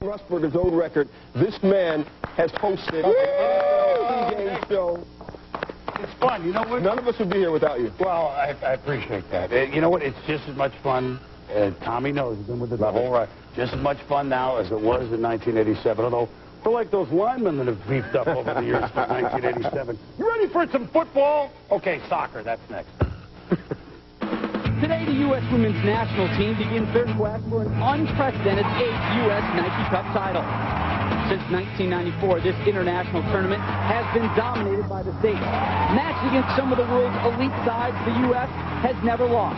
Rusberger's old record. This man has hosted an NFL game show. It's fun. You know what? None of us would be here without you. Well, I appreciate that. You know what? It's just as much fun. Tommy knows. He's been with us the whole ride. Just as much fun now as it was in 1987. Although, we're like those linemen that have beefed up over the years from 1987. You ready for some football? Okay, soccer. That's next. Today, the U.S. women's national team begins their quest for an unprecedented 8th U.S. Nike Cup title. Since 1994, this international tournament has been dominated by the states. Matched against some of the world's elite sides, the U.S. has never lost,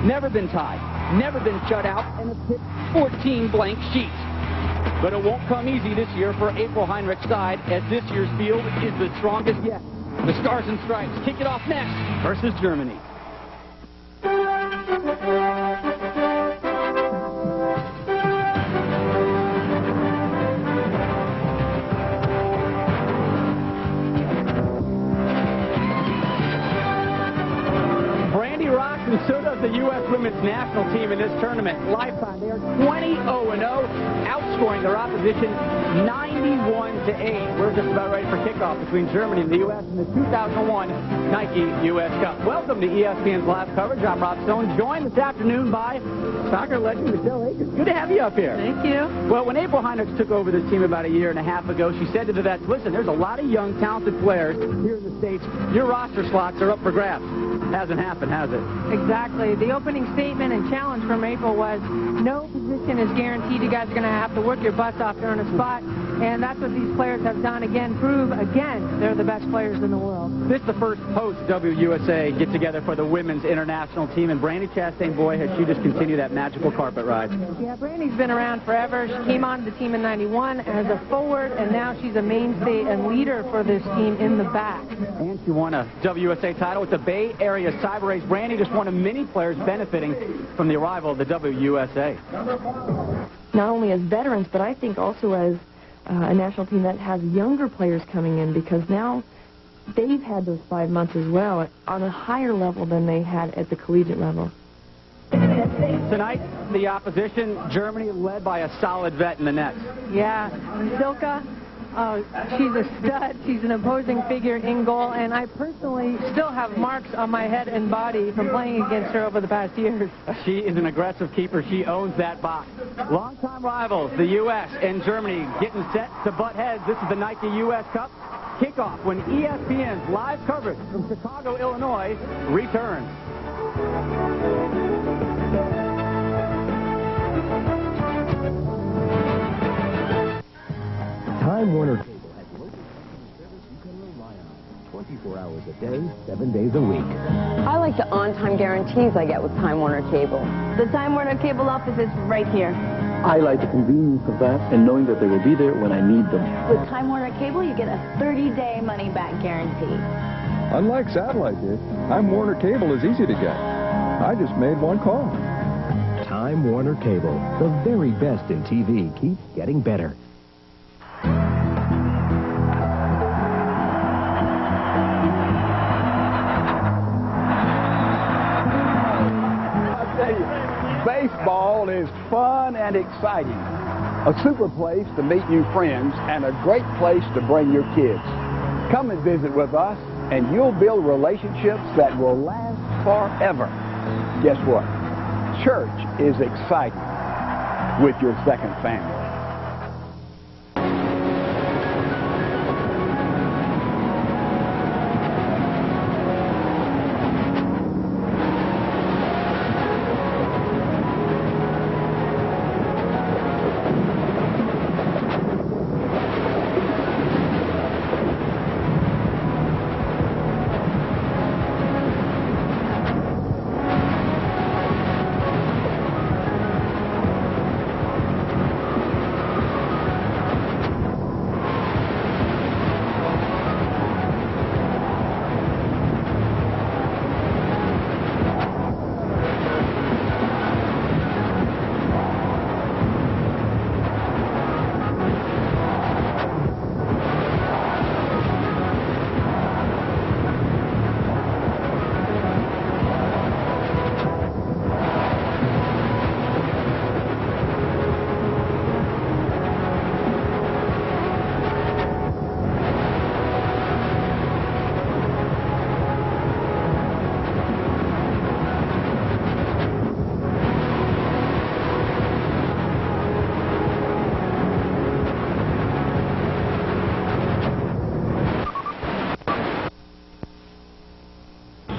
never been tied, never been shut out, and has hit 14 blank sheets. But it won't come easy this year for April Heinrich's side, as this year's field is the strongest yet. The Stars and Stripes kick it off next versus Germany. And so does the U.S. women's national team in this tournament. Lifetime, they are 20-0-0, outscoring their opposition 91-8. We're just about ready for kickoff between Germany and the U.S. in the 2001 Nike U.S. Cup. Welcome to ESPN's live coverage. I'm Rob Stone, joined this afternoon by soccer legend Michelle Akers. Good to have you up here. Thank you. Well, when April Heinrich took over this team about a year and a half ago, she said to the vets, listen, there's a lot of young, talented players here in the States. Your roster slots are up for grabs. Hasn't happened, has it? Exactly. The opening statement and challenge from April was, no position is guaranteed. You guys are going to have to work your butts off to earn a spot. And that's what these players have done again. Prove again they're the best players in the world. This is the first post-WUSA get-together for the women's international team. And Brandi Chastain, boy, has she just continued that magical carpet ride. Yeah, Brandi's been around forever. She came on the team in '91 as a forward, and now she's a mainstay and leader for this team in the back. And she won a WUSA title with the Bay Area Cyber Race. Brandi just one of many players benefiting from the arrival of the WUSA. Not only as veterans, but I think also as a national team that has younger players coming in, because now they've had those 5 months as well on a higher level than they had at the collegiate level. Tonight, the opposition, Germany, led by a solid vet in the net. Yeah, Silka, she's a stud. She's an imposing figure in goal, and I personally still have marks on my head and body from playing against her over the past years. She is an aggressive keeper. She owns that box. Longtime rivals, the U.S. and Germany, getting set to butt heads. This is the Nike U.S. Cup kickoff when ESPN's live coverage from Chicago, Illinois, returns. Time Warner Cable has local service you can rely on 24 hours a day, 7 days a week. I like the on-time guarantees I get with Time Warner Cable. The Time Warner Cable office is right here. I like the convenience of that and knowing that they will be there when I need them. With Time Warner Cable, you get a 30-day money-back guarantee. Unlike satellite here, Time Warner Cable is easy to get. I just made one call. Time Warner Cable, the very best in TV, keeps getting better. Baseball is fun and exciting. A super place to meet new friends and a great place to bring your kids. Come and visit with us and you'll build relationships that will last forever. Guess what? Church is exciting with your second family.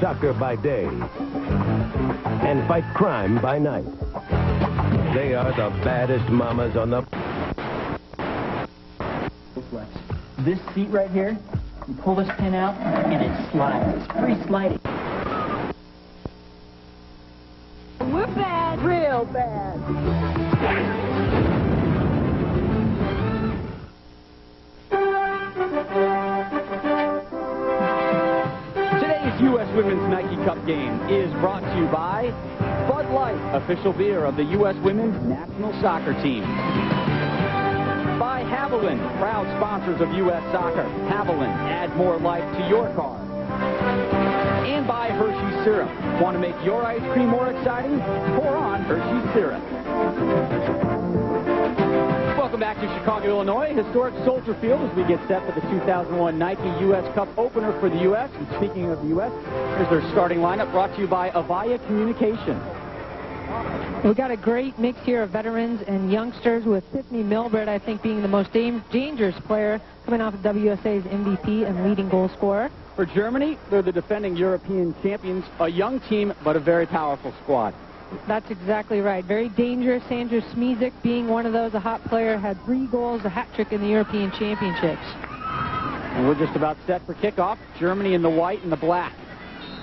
soccer by day and fight crime by night. They are the baddest mamas on the... This seat right here, you pull this pin out, and it slides. It's free sliding. We're bad. Real bad. Today's U.S. Women's Nike Cup game is brought to you by Bud Light, official beer of the U.S. Women's National Soccer Team. By Haviland, proud sponsors of U.S. Soccer. Haviland, add more life to your car. And by Hershey's Syrup. Want to make your ice cream more exciting? Pour on Hershey's Syrup. Welcome back to Chicago, Illinois, historic Soldier Field as we get set for the 2001 Nike U.S. Cup opener for the U.S. And speaking of the U.S., here's their starting lineup brought to you by Avaya Communications. We've got a great mix here of veterans and youngsters, with Tiffany Milbert, I think, being the most dangerous player, coming off of WUSA's MVP and leading goal scorer. For Germany, they're the defending European champions, a young team, but a very powerful squad. That's exactly right. Very dangerous. Sandra Smizik being one of those, a hot player, had 3 goals, a hat trick in the European Championships. And we're just about set for kickoff. Germany in the white and the black.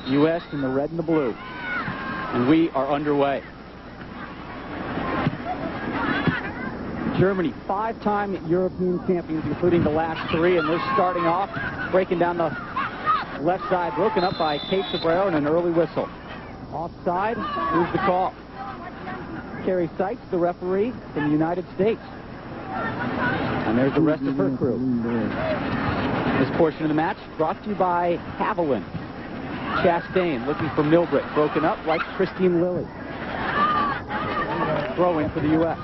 U.S. in the red and the blue. And we are underway. Germany, 5-time European champions, including the last 3, and they're starting off, breaking down the left side, broken up by Kate Sobrero and an early whistle. Offside, here's the call. Carrie Sykes, the referee from the United States. And there's the rest of her crew. This portion of the match brought to you by Haviland. Chastain looking for Milbrit, broken up like Christine Lilly. Throw in for the U.S.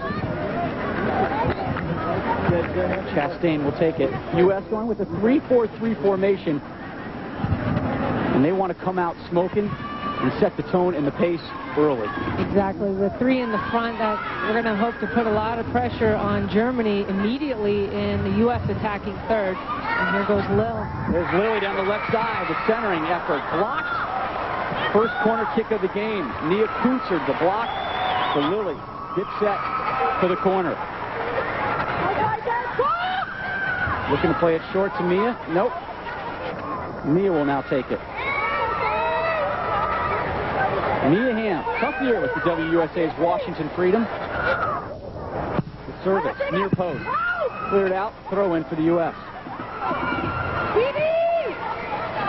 Chastain will take it. U.S. going with a 3-4-3 formation. And they want to come out smoking and set the tone and the pace early. Exactly. With 3 in the front, that we're going to hope to put a lot of pressure on Germany immediately in the U.S. attacking third. And here goes Lil. There's Lily down the left side. The centering effort blocked. First corner kick of the game. Nia Kunzer, the block. The Lily gets set for the corner. Looking to play it short to Mia. Nope. Mia will now take it. Mia Hamm, tough year with the WUSA's Washington Freedom. The service, near post. Cleared out, throw in for the U.S.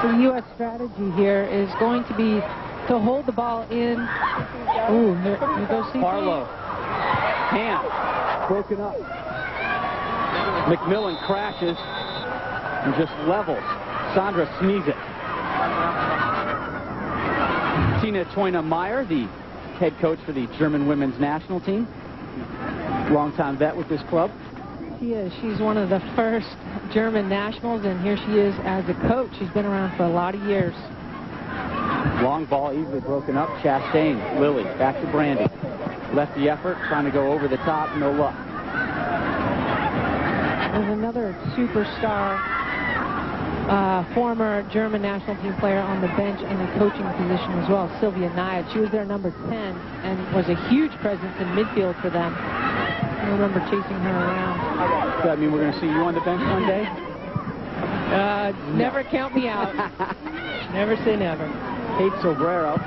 The U.S. strategy here is going to be to hold the ball in. Ooh, here goes CP. Barlow. Hamm, broken up. McMillan crashes and just levels Sandra Smizik. Tina Toyna-Meyer, the head coach for the German women's national team. Longtime vet with this club. She is. She's one of the first German nationals, and here she is as a coach. She's been around for a lot of years. Long ball easily broken up. Chastain, Lily, back to Brandy. Left the effort, trying to go over the top, no luck. There's another superstar former German national team player on the bench in a coaching position as well, Sylvia Nyack. She was their number 10 and was a huge presence in midfield for them. I remember chasing her around. Does that mean we're going to see you on the bench one day? Never count me out. Never say never. Kate Sobrero.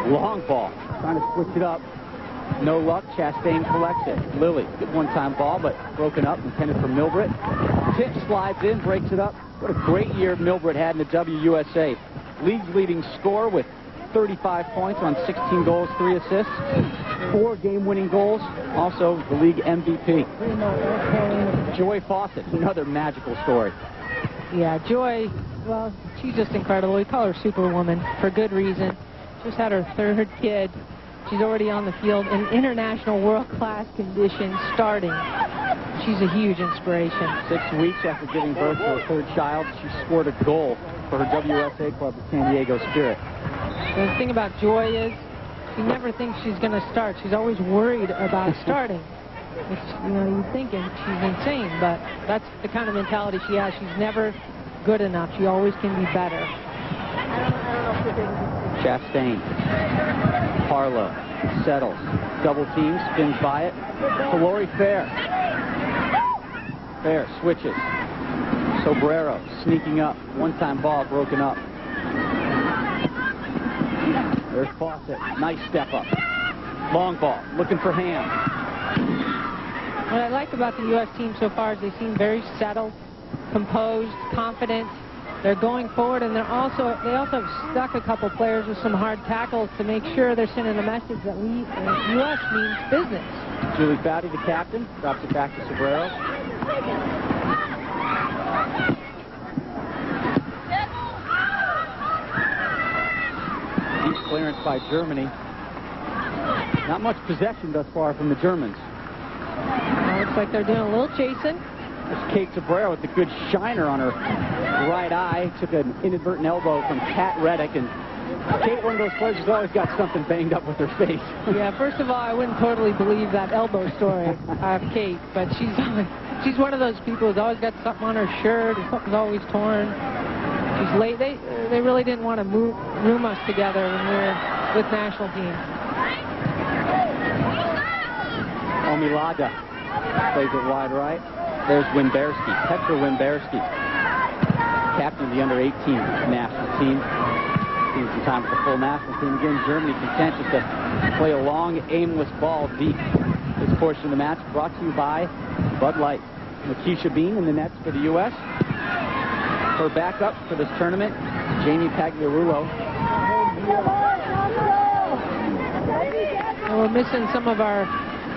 Long ball. Trying to switch it up. No luck. Chastain collects it. Lily, good one-time ball, but broken up, intended for Milbrit. Tip slides in, breaks it up. What a great year Milbrit had in the WUSA. League's leading scorer with 35 points on 16 goals, 3 assists, 4 game-winning goals. Also, the league MVP. Joy Fawcett, another magical story. Yeah, Joy, well, she's just incredible. We call her Superwoman for good reason. Just had her 3rd kid. She's already on the field in international world-class conditions starting. She's a huge inspiration. 6 weeks after giving birth to her 3rd child, she scored a goal for her WUSA club, the San Diego Spirit. The thing about Joy is she never thinks she's going to start. She's always worried about starting. Which, you know, you're thinking she's insane, but that's the kind of mentality she has. She's never good enough. She always can be better. Chastain. Parlow settles. Double team, spins by it. Pelori Fair. Fair switches. Sobrero sneaking up. One-time ball broken up. There's Fawcett. Nice step up. Long ball. Looking for Ham. What I like about the U.S. team so far is they seem very settled, composed, confident. They're going forward, and they also have stuck a couple players with some hard tackles to make sure they're sending a message that the U.S. means business. Julie Foudy, the captain, drops it back to Sobrero. Deep clearance by Germany. Not much possession thus far from the Germans. Looks like they're doing a little chasing. There's Kate Sobrero with a good shiner on her right eye. Took an inadvertent elbow from Kat Reddick, and Kate, one of those players who's always got something banged up with her face. Yeah, first of all, I wouldn't totally believe that elbow story of Kate, but she's one of those people who's always got something on her shirt, or something's always torn. She's late. They really didn't want to room us together when we were with national team. Omilada plays it wide right. There's Wimberski, Petra Wimberski, captain of the under-18 national team. Seeing some time with the full national team. Again, Germany content just to play a long, aimless ball deep. This portion of the match brought to you by Bud Light. Lakeisha Bean in the nets for the U.S. Her backup for this tournament, Jamie Pagliarulo. We're missing some of our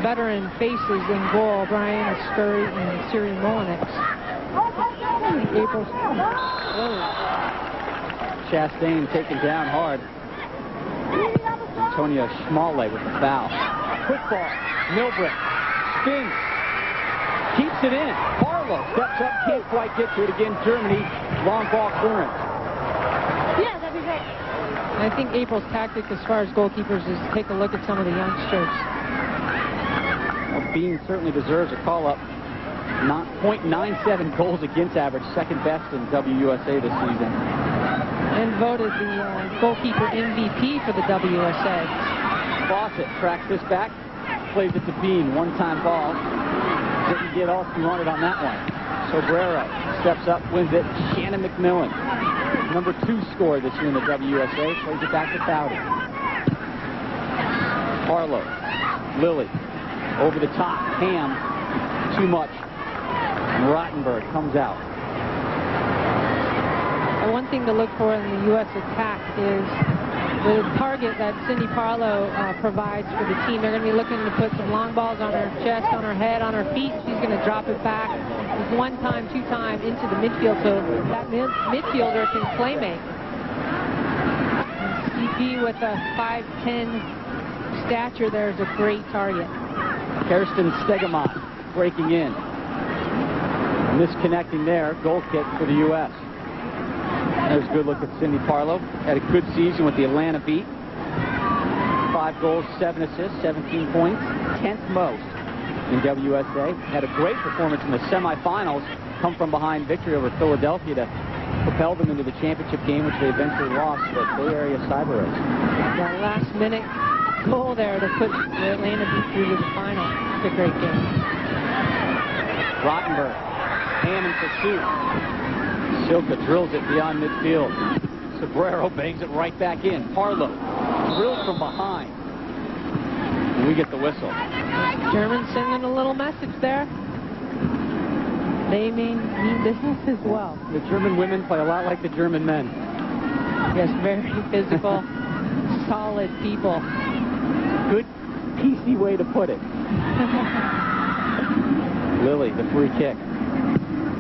veteran faces in goal, Brian Scurry and Siri Molinix. April's Chastain taken down hard. Antonia Schmale with the foul. Quick ball. Milbrick spins. Keeps it in. Parlow steps up, can't quite get to it again. Germany, long ball clearance. Yeah, that'd be great. I think April's tactic as far as goalkeepers is to take a look at some of the youngsters. Well, Bean certainly deserves a call-up. 0.97 goals against average, second best in WUSA this season. And voted the goalkeeper MVP for the WUSA. Fawcett tracks this back, plays it to Bean, one-time ball. Didn't get all she wanted on that one. Sobrero steps up, wins it. Shannon McMillan, number 2 scorer this year in the WUSA, plays it back to Foudy. Parlow, Lilly, over the top, Ham, too much. And Rottenberg comes out. One thing to look for in the U.S. attack is the target that Cindy Parlow provides for the team. They're going to be looking to put some long balls on her chest, on her head, on her feet. She's going to drop it back one time, 2 times into the midfield so that midfielder can play make. CP with a 5'10" stature there is a great target. Kirsten Stegemont breaking in. Misconnecting there. Goal kick for the U.S. There's a good look at Cindy Parlow. Had a good season with the Atlanta Beat. 5 goals, 7 assists, 17 points. 10th most in WUSA. Had a great performance in the semifinals. Come from behind victory over Philadelphia to propel them into the championship game, which they eventually lost to the Bay Area Cyber Race. That last-minute goal there to put the Atlanta Beat through to the final. It's a great game. Rottenberg, Ham in pursuit. Silka drills it beyond midfield. Sobrero bangs it right back in. Parlow drills from behind. And we get the whistle. Germans sending a little message there. They mean business as well. The German women play a lot like the German men. Yes, very physical, solid people. Good, PC way to put it. Lilly, the free kick.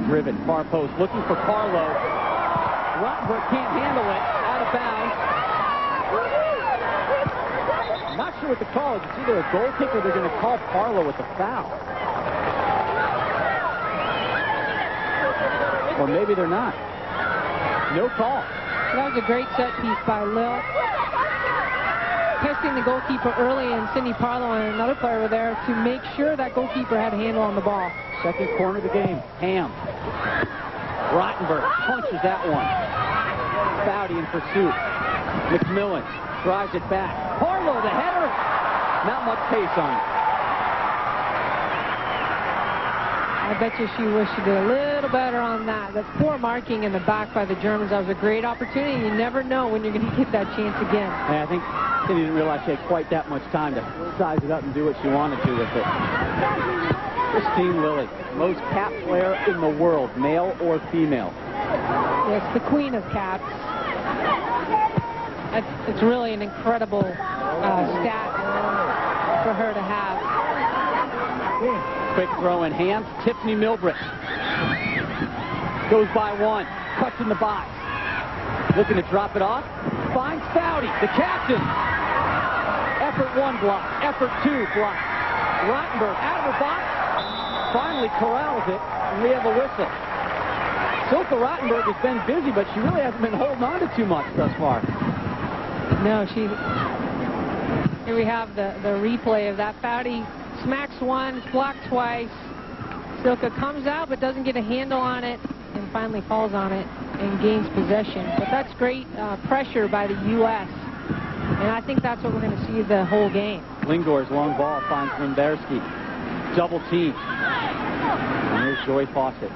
Driven, far post, looking for Parlow. Rottenberg can't handle it, out of bounds. I'm not sure what the call is. It's either a goal kick or they're going to call Parlow with the foul. Or maybe they're not. No call. That was a great set piece by Lil. Testing the goalkeeper early, and Cindy Parlow and another player were there to make sure that goalkeeper had a handle on the ball. Second corner of the game. Ham. Rottenberg punches that one. Foudy in pursuit. McMillan drives it back. Harlow, the header. Not much pace on it. I bet you she wished she did a little better on that. That poor marking in the back by the Germans. That was a great opportunity. You never know when you're going to get that chance again. And I think Cindy didn't realize she had quite that much time to size it up and do what she wanted to with it. Christine Lilly, most cap player in the world, male or female. Yes, the queen of caps. It's really an incredible stat for her to have. Quick throw in hands. Tiffany Milbrick goes by one, cuts in the box. Looking to drop it off. Finds Foudy, the captain. Effort one block. Effort two block. Rottenberg out of her box. Finally corrals it, and we have a whistle. Silke Rottenberg has been busy, but she really hasn't been holding on to too much thus far. No, she... Here we have the replay of that. Foudy smacks once, blocked twice. Silke comes out but doesn't get a handle on it and finally falls on it and gains possession. But that's great pressure by the U.S. And I think that's what we're going to see the whole game. Lingor's long ball finds Wimberski. Double team. And here's Joy Fawcett.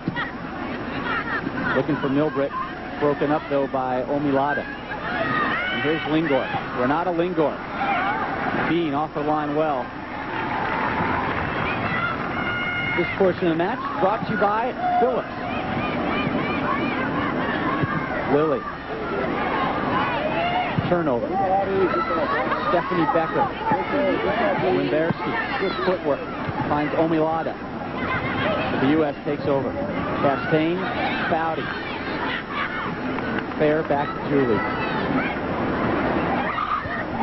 Looking for Milbrick. Broken up, though, by Omilada. And here's Lingor. Renata Lingor. Bean off the line well. This portion of the match brought to you by Phillips. Lilly. Turnover. Stephanie Becker. Wimberski. Good footwork. Finds Omilada. The U.S. takes over. Chastain. Foudy. Fair back to Julie.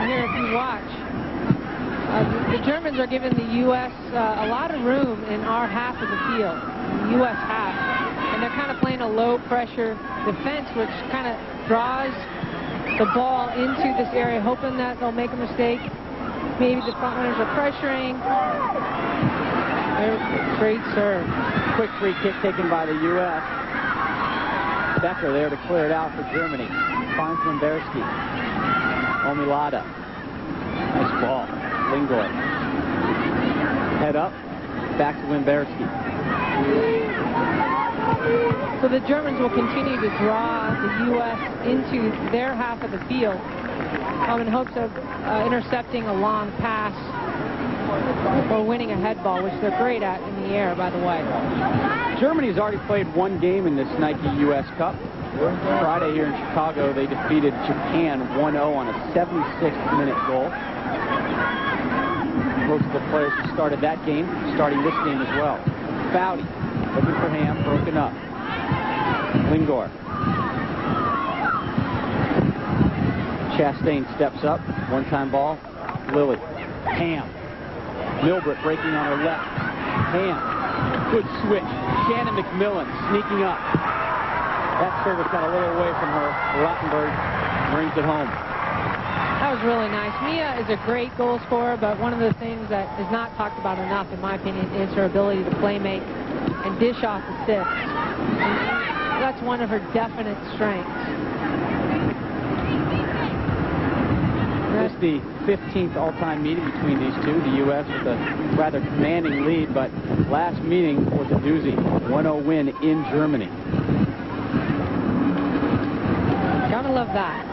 Here, if you watch, the Germans are giving the U.S. A lot of room in our half of the field, the U.S. half. And they're kind of playing a low-pressure defense, which kind of draws the ball into this area, hoping that they'll make a mistake. Maybe the front runners are pressuring. Great serve. Quick free kick taken by the U.S. Becker there to clear it out for Germany. Finds Wimberski. Omilada. Nice ball. Lingor. Head up. Back to Wimberski. So the Germans will continue to draw the U.S. into their half of the field in hopes of intercepting a long pass or winning a head ball, which they're great at in the air, by the way. Germany's already played one game in this Nike U.S. Cup. Friday here in Chicago, they defeated Japan 1-0 on a 76th-minute goal. Most of the players who started that game, starting this game as well. Foudy, looking for Ham, broken up. Lingor. Chastain steps up, one-time ball. Lilly. Ham. Milbrick breaking on her left. Ham. Good switch. Shannon McMillan sneaking up. That service got a little away from her. Rottenberg brings it home. That was really nice. Mia is a great goal scorer, but one of the things that is not talked about enough, in my opinion, is her ability to play make and dish off assists. And that's one of her definite strengths. This is the 15th all-time meeting between these two. The U.S. with a rather commanding lead, but last meeting was a doozy. 1-0 win in Germany. Gotta love that.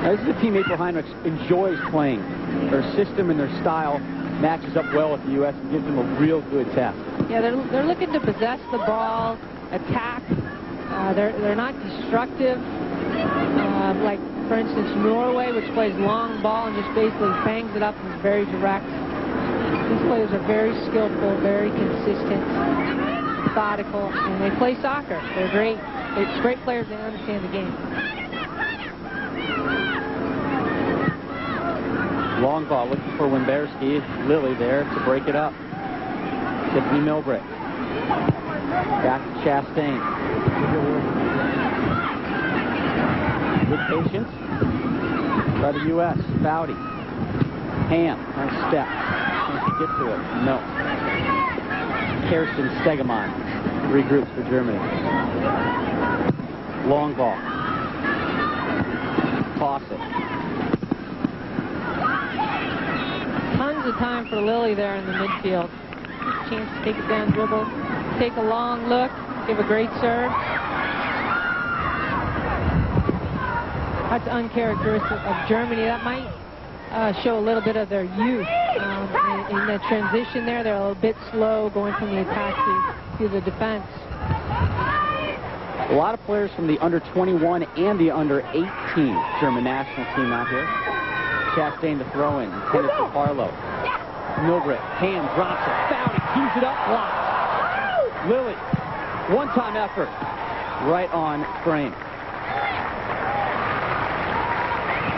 Now, this is a team April Heinrich enjoys playing. Their system and their style matches up well with the U.S. and gives them a real good test. Yeah, they're looking to possess the ball, attack. They're not destructive, like, for instance, Norway, which plays long ball and just basically bangs it up and is very direct. These players are very skillful, very consistent, methodical, and they play soccer. They're great. They're great players. They understand the game. Long ball looking for Wimberski. Lilly there to break it up. Tiffany Milbrick. Back to Chastain. Good patience by the U.S. Foudy. Ham. Nice step. Can't get to it. No. Kirsten Stegemann regroups for Germany. Long ball. toss it. Tons of time for Lily there in the midfield. Chance to take it down, dribble, take a long look, give a great serve. That's uncharacteristic of Germany. That might show a little bit of their youth. In the transition there, they're a little bit slow going from the attack to the defense. A lot of players from the under-21 and the under-18 German national team out here. Chastain to throw in, intended for Farlow. Milbrit, hand, drops it, Foudy, keys it up, blocked. Lily, one-time effort, right on frame.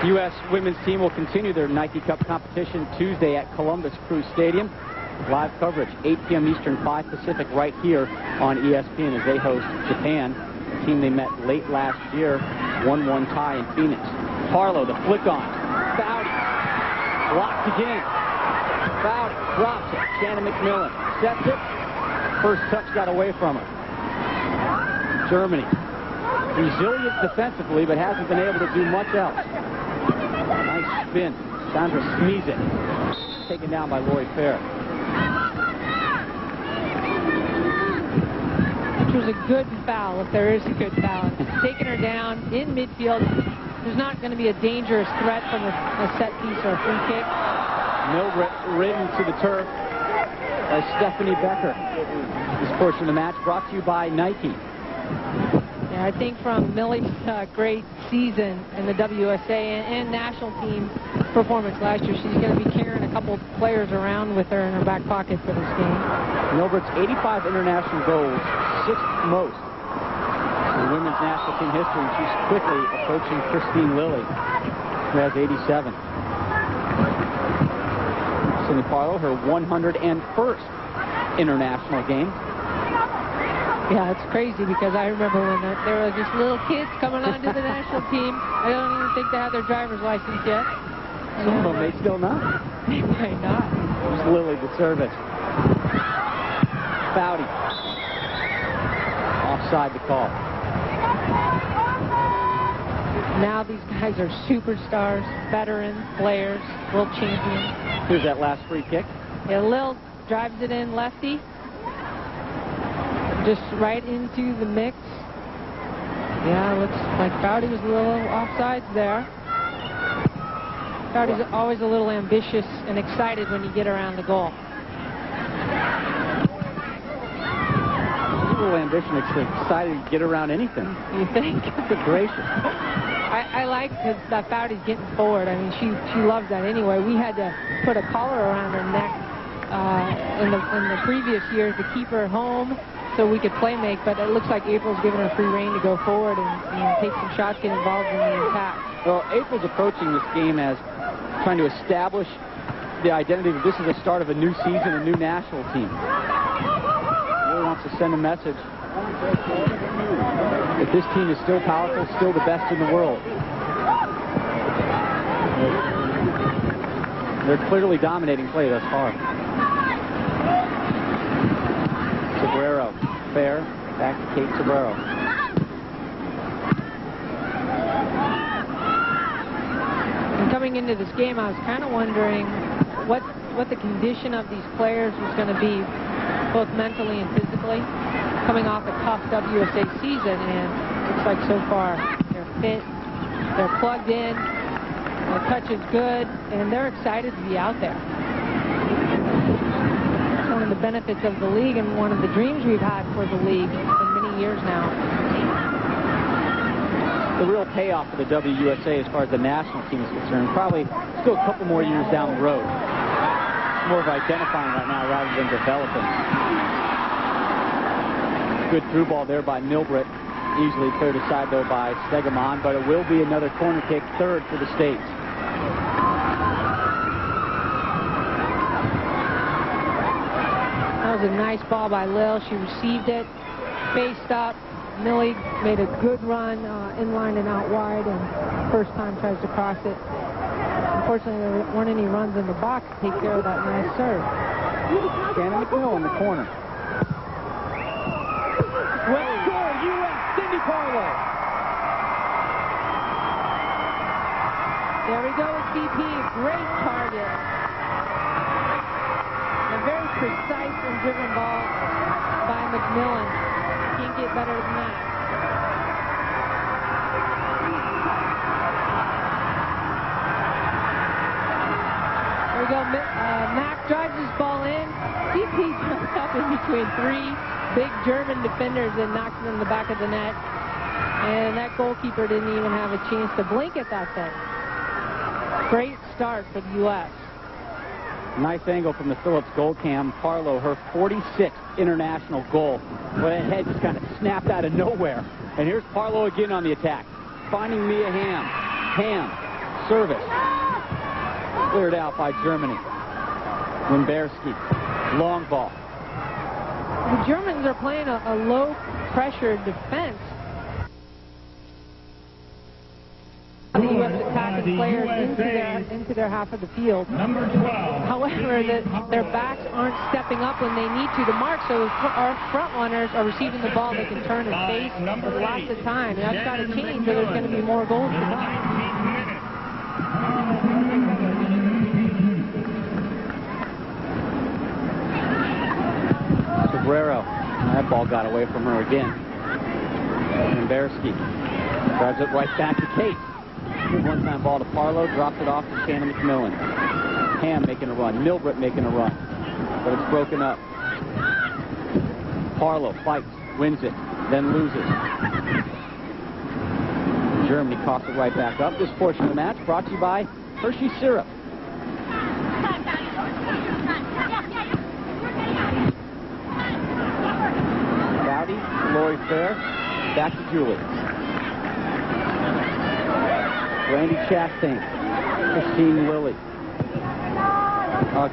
The U.S. women's team will continue their Nike Cup competition Tuesday at Columbus Crew Stadium. Live coverage, 8 p.m. Eastern, 5 Pacific, right here on ESPN as they host Japan, a team they met late last year, 1-1 tie in Phoenix. Farlow, the flick on, Foudy, blocked again. Foudy drops it. Shannon McMillan sets it. First touch got away from her. Germany, resilient defensively, but hasn't been able to do much else. Nice spin. Sandra Sneezek, taken down by Lori Fair. Which was a good foul, if there is a good foul. Taking her down in midfield. There's not going to be a dangerous threat from a set piece or a free kick. Milbrit ridden to the turf by Stephanie Becker. This portion of the match brought to you by Nike. Yeah, I think from Millie's great season in the WUSA and national team performance last year, she's going to be carrying a couple players around with her in her back pocket for this game. Milbrit's 85 international goals, 6th most in women's national team history, and she's quickly approaching Christine Lilly, who has 87. Cindy Farlow, her 101st international game. Yeah, it's crazy because I remember when there were just little kids coming onto the national team. I don't even think they had their driver's license yet. Some of them may still not. They may not. There's Lily to serve it. Foudy. Offside the call. Now these guys are superstars, veteran players, world champions. Here's that last free kick. Yeah, Lil drives it in lefty. Just right into the mix. Yeah, looks like Foudy was a little offsides there. Foudy's always a little ambitious and excited when you get around the goal. A little ambition, excited to get around anything. You think? Good gracious. I like that Foudy's getting forward. I mean, she loves that anyway. We had to put a collar around her neck in the previous years to keep her home so we could play make, but it looks like April's giving her free rein to go forward and take some shots, get involved in the attack. Well, April's approaching this game as trying to establish the identity that this is the start of a new season, a new national team. Really wants to send a message that this team is still powerful, still the best in the world. They're clearly dominating play thus far. Sobrero, Fair, back to Kate Sobrero. And coming into this game, I was kind of wondering what the condition of these players was going to be, both mentally and physically, coming off a tough WUSA season, and it looks like so far they're fit, they're plugged in, their touch is good, and they're excited to be out there. It's one of the benefits of the league and one of the dreams we've had for the league for many years now. The real payoff for the WUSA as far as the national team is concerned, probably still a couple more years down the road. It's more of identifying right now rather than developing. Good through ball there by Milbrit. Easily cleared aside, though, by Stegeman, but it will be another corner kick, third for the States. That was a nice ball by Lil. She received it, faced up. Millie made a good run in line and out wide, and first time tries to cross it. Unfortunately, there weren't any runs in the box to take care of that nice serve. Shannon McMillan in the corner. Will score, U.S. Cindy Farlow. There we go with CP. Great target. A very precise and driven ball by McMillan. Can't get better than that. There we go. Mack drives his ball in. CP jumps up in between three big German defenders and knocks it in the back of the net. And that goalkeeper didn't even have a chance to blink at that thing. Great start for the U.S. Nice angle from the Phillips goal cam. Parlow, her 46th international goal. But that head just kind of snapped out of nowhere. And here's Parlow again on the attack. Finding Mia Hamm. Hamm, service. Cleared out by Germany. Wimberski, long ball. The Germans are playing a low-pressure defense. The U.S. attacking players into their half of the field. However, their backs aren't stepping up when they need to mark, so our front runners are receiving the ball. They can turn and face with lots of time. And that's got to change, or there's going to be more goals to come. Sobrero. That ball got away from her again. Wimberski drives it right back to Kate. Good one-time ball to Parlow, drops it off to Shannon McMillan. Hamm making a run, Milbrit making a run, but it's broken up. Parlow fights, wins it, then loses. Germany coughs it right back up. This portion of the match brought to you by Hershey Syrup. Dowdy, Lori Fair, back to Julie. Randy Chastain, Christine Lilly.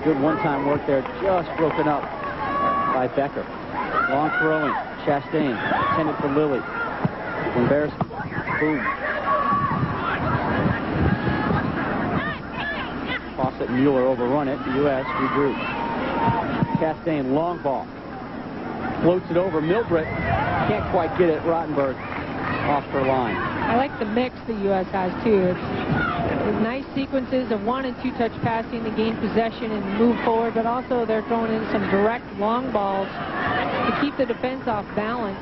Good one-time work there, just broken up by Becker. Long throwing, Chastain, intended for Lilly. Wimberski, boom. Fawcett and Mueller overrun it, the U.S. regroup. Chastain, long ball. Floats it over, Milbrit, can't quite get it, Rottenberg off her line. I like the mix the U.S. has, too. It's nice sequences of 1- and 2-touch passing to gain possession and move forward, but also they're throwing in some direct long balls to keep the defense off balance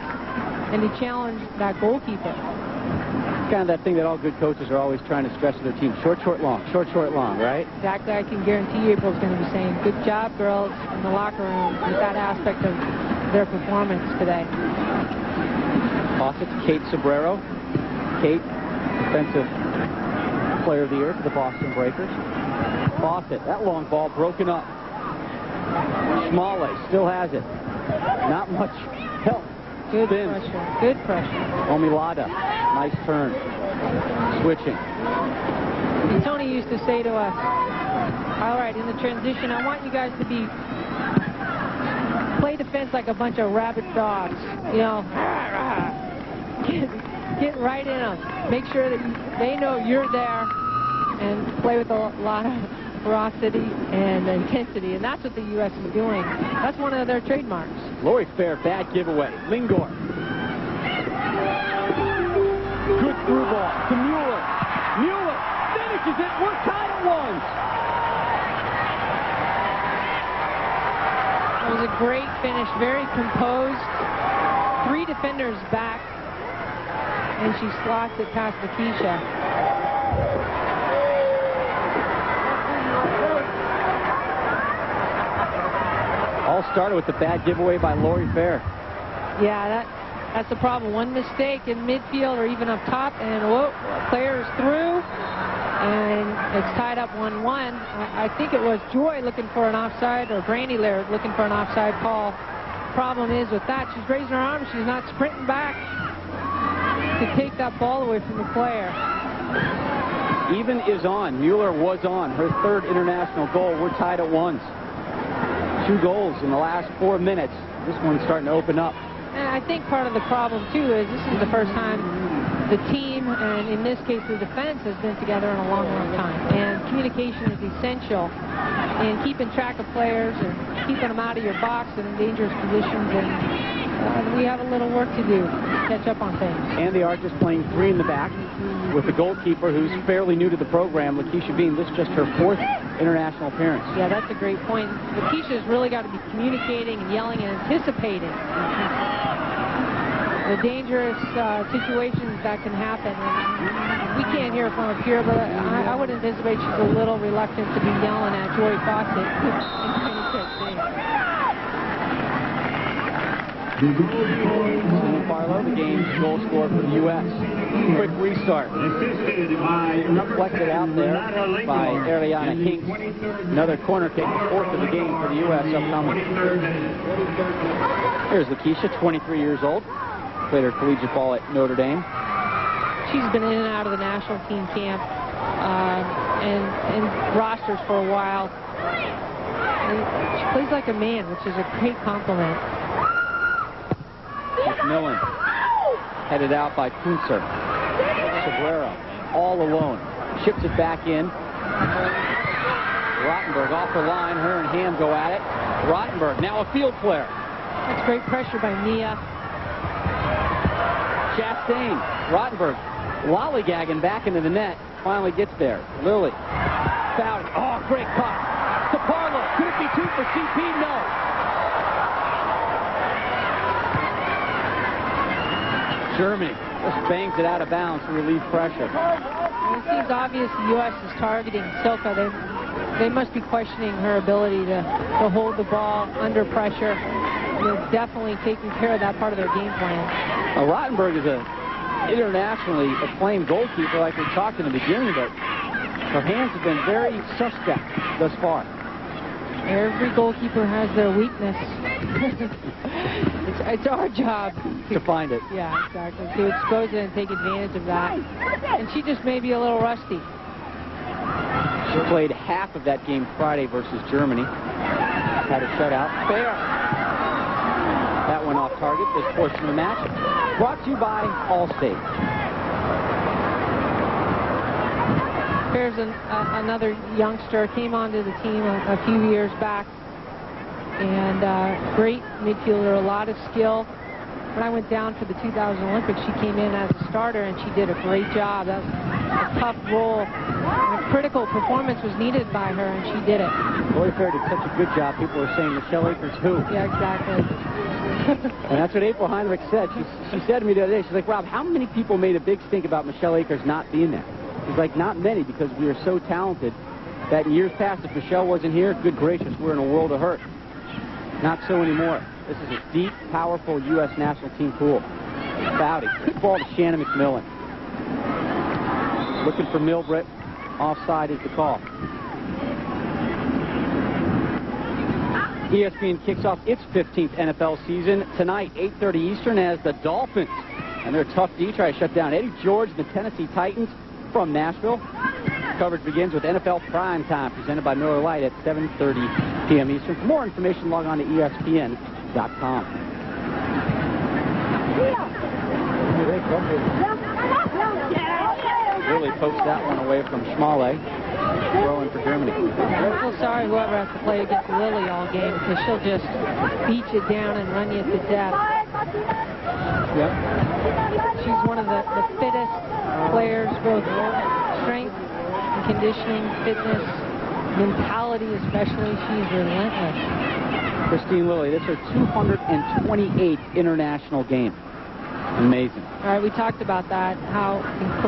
and to challenge that goalkeeper. It's kind of that thing that all good coaches are always trying to stress to their team. Short, short, long. Short, short, long, right? Exactly. I can guarantee you April's going to be saying, good job, girls, in the locker room with that aspect of their performance today. Fawcett to Kate Sobrero. Kate, Defensive Player of the Year for the Boston Breakers. Fawcett, that long ball broken up. Schmale still has it. Not much help. Good pressure. Good pressure. Omilada, nice turn. Switching. Tony used to say to us, all right, in the transition, I want you guys to play defense like a bunch of rabid dogs. You know, get right in them. Make sure that they know you're there and play with a lot of ferocity and intensity. And that's what the U.S. is doing. That's one of their trademarks. Lori Fair, bad giveaway. Lingor. Good through ball to Mueller. Mueller finishes it. We're tied at 1. It was a great finish. Very composed. 3 defenders back. And she slots it past Lakeisha. All started with the bad giveaway by Lori Fair. Yeah, that's the problem. One mistake in midfield or even up top, and whoa, player is through, and it's tied up 1-1. I think it was Joy looking for an offside, or Brandy Laird looking for an offside call. Problem is with that, she's raising her arm, she's not sprinting back to take that ball away from the player. Even is on. Mueller was on. Her 3rd international goal. We're tied at 1. 2 goals in the last 4 minutes. This one's starting to open up. And I think part of the problem, too, is this is the first time the team, and in this case the defense, has been together in a long, long time. And communication is essential in keeping track of players and keeping them out of your box and in dangerous positions. And we have a little work to do to catch up on things. And the Archers playing 3 in the back with the goalkeeper who's fairly new to the program, Lakeisha Bean. This is just her 4th international appearance. Yeah, that's a great point. Lakeisha's really got to be communicating and yelling and anticipating the dangerous situations that can happen. And we can't hear from up here, but I would anticipate she's a little reluctant to be yelling at Jory Fawcett. Barlow, the game's goal scorer for the U.S. Quick restart. Reflected out there by Ariana Hinks. Another corner kick, the 4th of the game for the U.S. upcoming. Here's Lakeisha, 23 years old. Played her collegiate ball at Notre Dame. She's been in and out of the national team camp and rosters for a while. And she plays like a man, which is a great compliment. McMillan headed out by Kunzer. Cabrera all alone. Ships it back in. Rottenberg off the line. Her and Ham go at it. Rottenberg now a field player. That's great pressure by Nia. Chastain. Rottenberg lollygagging back into the net. Finally gets there. Lilly. Fouled. Oh, great pop. To Barlow. Could it be 2 for CP? No. Germany just bangs it out of bounds to relieve pressure. It seems obvious the U.S. is targeting Silka. They must be questioning her ability to hold the ball under pressure. They're definitely taking care of that part of their game plan. Rottenberg is an internationally acclaimed goalkeeper like we talked in the beginning, but her hands have been very suspect thus far. Every goalkeeper has their weakness. It's our job to find it. Yeah, exactly. To expose it and take advantage of that. And she just may be a little rusty. She played half of that game Friday versus Germany. Had a shutout. Fair. That went off target this portion of the match. Brought to you by Allstate. Here's another youngster, came onto the team a few years back, and great midfielder, a lot of skill. When I went down for the 2000 Olympics, she came in as a starter, and she did a great job. That was a tough role. A critical performance was needed by her, and she did it. Lori Fair did such a good job. People were saying, Michelle Akers who? Yeah, exactly. And that's what April Heinrich said. She said to me the other day, she's like, Rob, how many people made a big stink about Michelle Akers not being there? She's like, not many, because we are so talented that in years past, if Michelle wasn't here, good gracious, we're in a world of hurt. Not so anymore. This is a deep, powerful U.S. national team pool. Bowdy. Good ball to Shannon McMillan. Looking for Milbritt. Offside is the call. ESPN kicks off its 15th NFL season tonight, 8:30 Eastern, as the Dolphins and their tough D try to shut down Eddie George, the Tennessee Titans from Nashville. Coverage begins with NFL Prime Time, presented by Miller Lite at 7:30 p.m. Eastern. For more information, log on to ESPN.com. Really pokes that one away from Schmale. Throwing for Germany. I feel sorry whoever has to play against Lily all game, because she'll just beat you down and run you to death. Yep. She's one of the fittest players, both strength and conditioning, fitness, mentality especially. She's relentless. Christine Lilly, this is her 228th international game. Amazing. All right, we talked about that,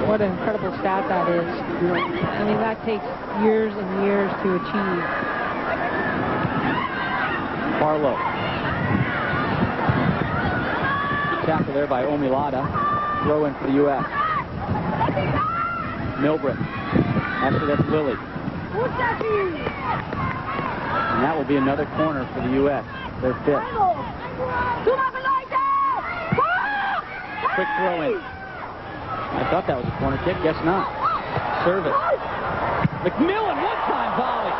what an incredible stat that is. I mean, that takes years and years to achieve. Barlow. Tackle there by Omilada. Throw in for the U.S. Milbritt. After that's Lilly. And that will be another corner for the U.S. Their 5th. Quick throw in. I thought that was a corner kick. Guess not. Serve it. McMillan, one-time volley.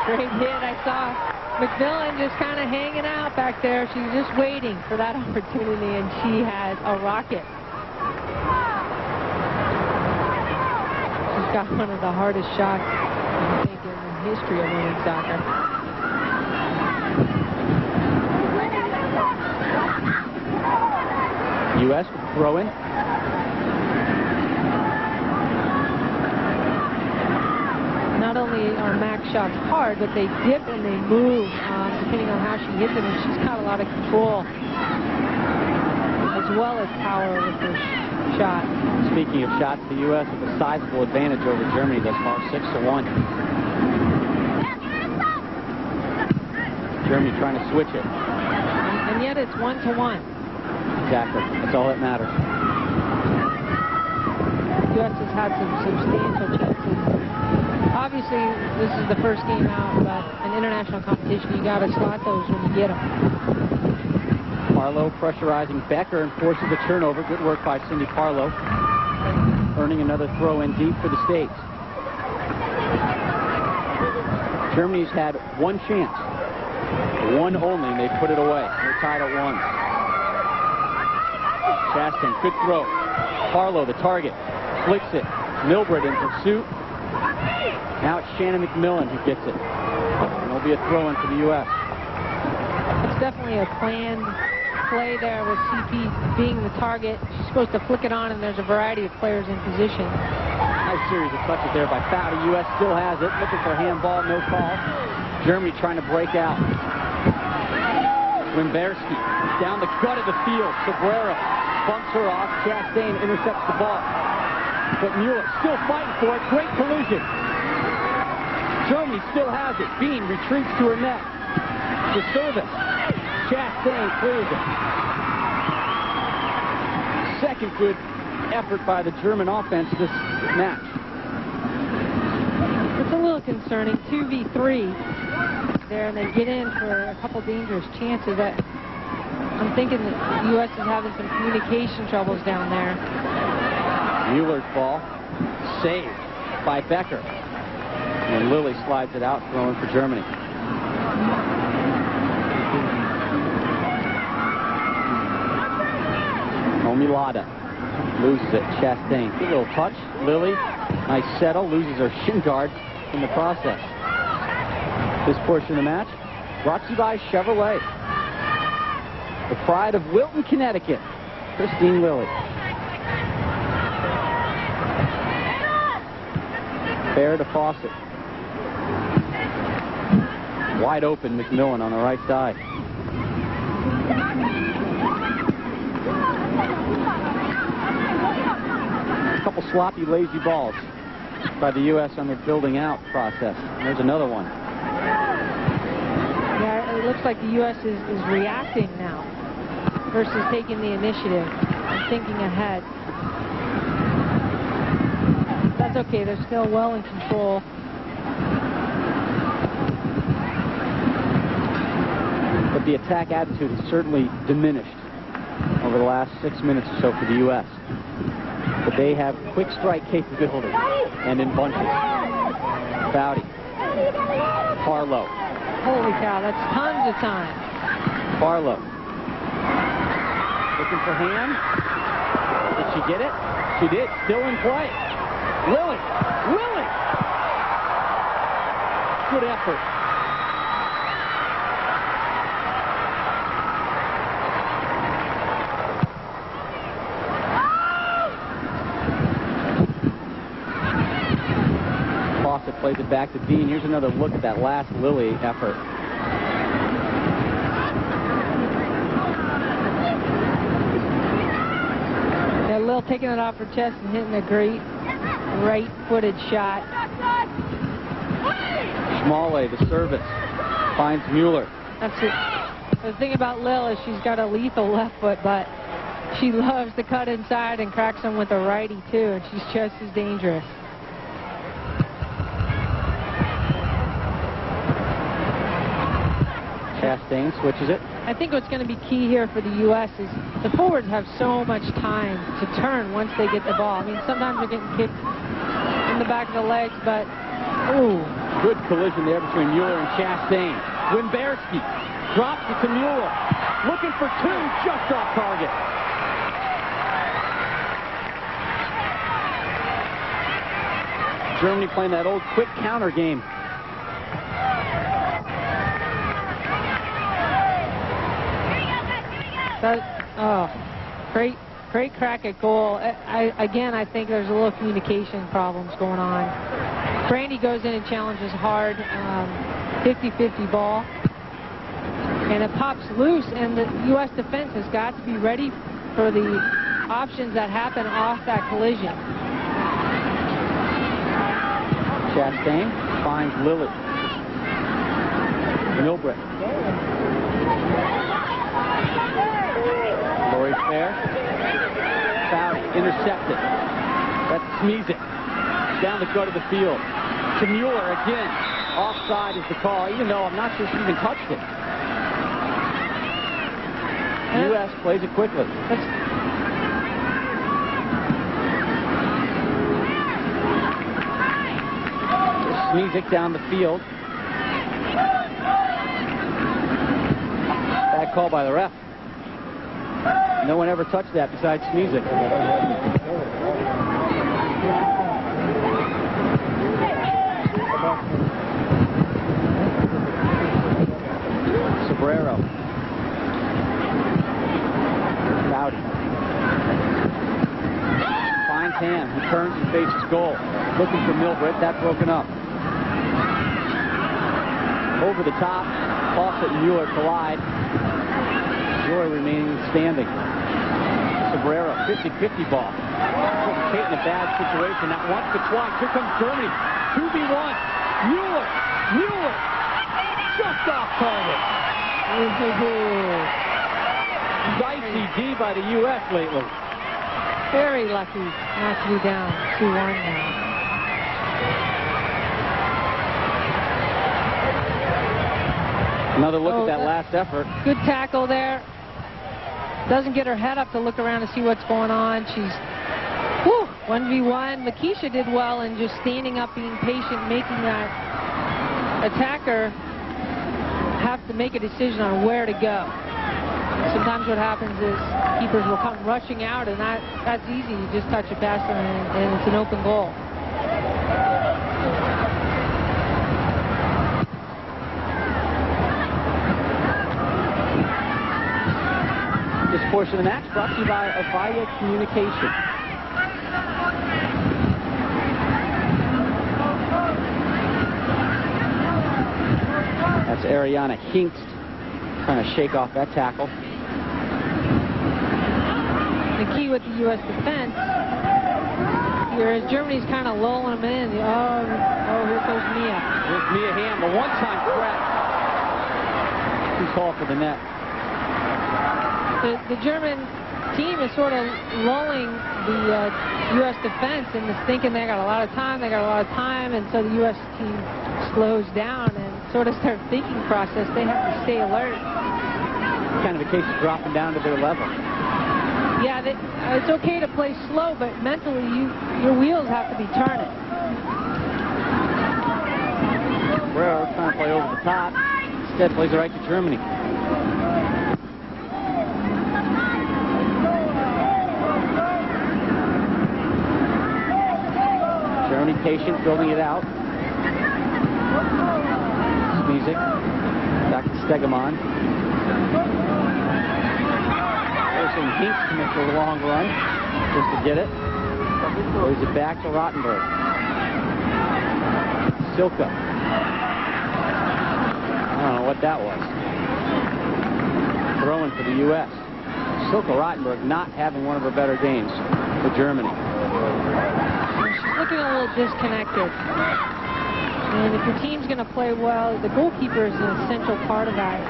Great hit. I saw McMillan just kind of hanging out back there. She's just waiting for that opportunity, and she has a rocket. She's got one of the hardest shots, I think, in the history of women's soccer. U.S. with the throw-in. Not only are Mac's shots hard, but they dip and they move depending on how she hits them, and she's got a lot of control as well as power with her shot. Speaking of shots, the U.S. with a sizable advantage over Germany thus far, 6-1. Germany trying to switch it. And yet it's 1-1. Exactly. That's all that matters. The U.S. has had some substantial chances. Obviously, this is the first game out, but in international competition, you got to slot those when you get them. Parlow pressurizing Becker and forces a turnover. Good work by Cindy Parlow. Earning another throw in deep for the States. Germany's had one chance. One only, and they put it away. They're tied at 1. Chastain, good throw. Parlow, the target, flicks it. Milbred in pursuit. Now it's Shannon McMillan who gets it. And it'll be a throw-in for the U.S. It's definitely a planned play there with CP being the target. She's supposed to flick it on, and there's a variety of players in position. Nice series of touches there by Fowdy. U.S. still has it. Looking for handball, no call. Germany trying to break out. Wimberski down the gut of the field. Sobrero bumps her off. Chastain intercepts the ball. But Mueller still fighting for it. Great collision. Germany still has it. Bean retreats to her net. The service. Chastain clears it. Second good effort by the German offense this match. It's a little concerning. 2v3 there, and they get in for a couple dangerous chances. I'm thinking that the U.S. is having some communication troubles down there. Mueller's ball saved by Becker. And Lilly slides it out, throwing for Germany. Omilada loses it. Chastain. Good little touch. Lilly, nice settle. Loses her shin guard in the process. This portion of the match brought to you by Chevrolet. The pride of Wilton, Connecticut. Christine Lilly. Fair to Fawcett. Wide open McMillan on the right side. A couple sloppy, lazy balls by the U.S. on their building out process. And there's another one. Yeah, it looks like the U.S. is reacting now versus taking the initiative and thinking ahead. That's okay. They're still well in control. But the attack attitude has certainly diminished over the last 6 minutes or so for the U.S. But they have quick strike capability and in bunches. Fowdy. Parlow. Holy cow, that's tons of time. Parlow. Looking for Ham. Did she get it? She did. Still in play. Lilly. Lilly. Good effort. Fawcett plays it back to Dean. Here's another look at that last Lilly effort. Yeah, Lil taking it off her chest and hitting a great right-footed shot. Schmale, the service, finds Mueller. That's it. The thing about Lil is she's got a lethal left foot, but she loves to cut inside and cracks them with a righty, too, and she's just as dangerous. Chastain switches it. I think what's going to be key here for the U.S. is the forwards have so much time to turn once they get the ball. I mean, sometimes they're getting kicked in the back of the legs, but, ooh. Good collision there between Mueller and Chastain. Wimberski drops it to Mueller. Looking for two, just off target. Germany playing that old quick counter game. Great Great crack at goal. Again, I think there's a little communication problems going on. Brandy goes in and challenges hard, 50-50 ball. And it pops loose, and the U.S. defense has got to be ready for the options that happen off that collision. Chastain finds Lily. Milbrick. Lori Fair. Fowdy intercepted. That's Smeezek. Down the gut of the field. To Mueller again. Offside is the call, even though I'm not sure she even touched it. U.S. plays it quickly. Smeezek down the field. Bad call by the ref. No one ever touched that besides Smeezek. Sobrero. Fowdy. Finds Ham. He turns and faces goal. Looking for Milbrick. That broken up. Over the top. Fawcett and Mueller collide. Joy remaining standing. Sobrero, 50-50 ball. Kate in a bad situation. Not once but twice. Here comes Germany. 2v1. Mueller. Mueller. Just off target. Dicey D by the U.S. lately. Very lucky not to be down 2-1 now. Another look at that last effort. Good tackle there. Doesn't get her head up to look around to see what's going on. She's 1v1. Makisha did well in just standing up, being patient, making that attacker have to make a decision on where to go. Sometimes what happens is keepers will come rushing out, and that's easy. You just touch it past them, and it's an open goal. This portion of the match brought to you by Avaya Communication. That's Ariana Hinkst trying to shake off that tackle. The key with the U.S. defense here is Germany's kind of lulling them in. Oh, here goes Mia. Here's Mia Hamm, the one-time threat. Too tall for the net. The German team is sort of lulling the U.S. defense and is thinking they got a lot of time, and so the U.S. team slows down and sort of their thinking process. They have to stay alert. Kind of a case of dropping down to their level. Yeah, it's okay to play slow, but mentally your wheels have to be turning. Guerrero trying to play over the top. Instead plays it right to Germany. Germany patient, building it out. Smeezek. Back to Stegemann. Forcing Hinkst to make a long run. Just to get it. Plays it back to Rottenberg. Silka. I don't know what that was. Throwing for the U.S. Silka Rottenberg not having one of her better games for Germany. She's looking a little disconnected. And if your team's going to play well, the goalkeeper is an essential part of that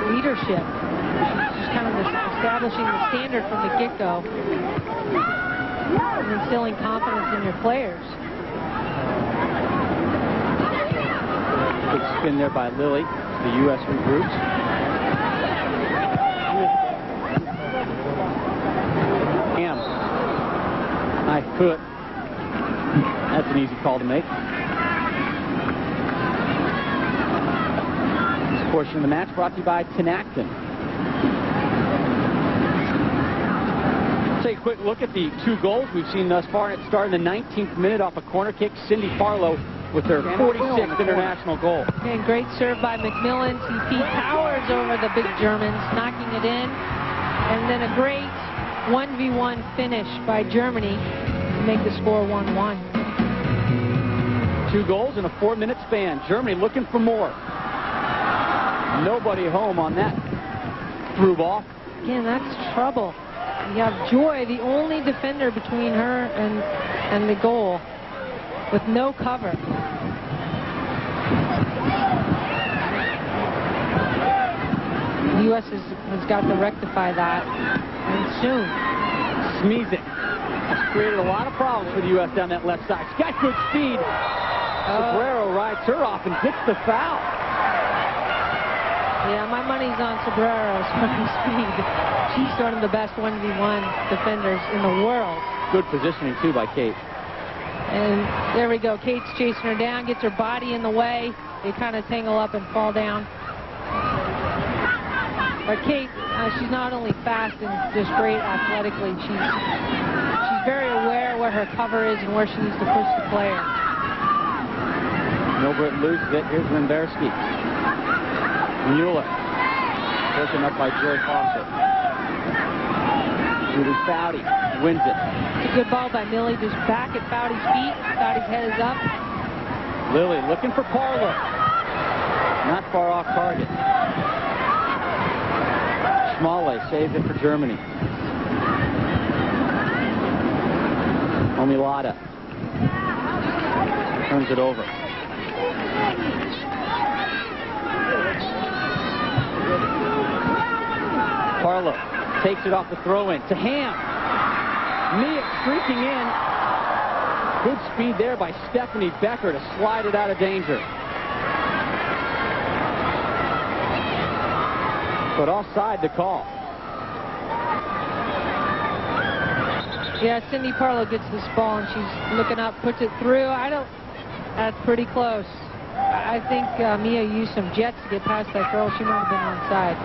leadership. She's just kind of establishing the standard from the get-go and instilling confidence in your players. Good spin there by Lily. The U.S. regroups. Ham. High foot. That's an easy call to make. This portion of the match brought to you by Tinactin. Take a quick look at the two goals we've seen thus far. It started in the 19th minute off a corner kick. Cindy Farlow with her 46th international goal. And great serve by McMillan. He towers over the big Germans, knocking it in. And then a great 1v1 finish by Germany to make the score 1-1. 2 goals in a 4-minute span. Germany looking for more. Nobody home on that through ball. Again, that's trouble. You have Joy, the only defender between her and the goal, with no cover. The U.S. has got to rectify that, and soon. Smeezek has created a lot of problems for the U.S. down that left side. She's got good speed. Sombrero rides her off and gets the foul. Yeah, my money's on Sombrero's speed. She's one of the best 1v1 defenders in the world. Good positioning, too, by Kate. And there we go. Kate's chasing her down, gets her body in the way. They kind of tangle up and fall down. But Kate, she's not only fast and just great athletically, she's very aware where her cover is and where she needs to push the player. Milbrit loses it. Here's Wimberski. Mueller. Broken up by Joy Fawcett. Judy Foudy wins it. It's a good ball by Millie, just back at Foudy's feet. Foudy's head is up. Lilly looking for Parlow. Not far off target. Schmale saves it for Germany. Omilada turns it over. Parlow takes it off the throw-in to Ham. Mia streaking in. Good speed there by Stephanie Becker to slide it out of danger. But offside the call. Yeah, Cindy Parlow gets this ball and she's looking up, puts it through. That's pretty close. I think Mia used some jets to get past that girl. She might have been onside.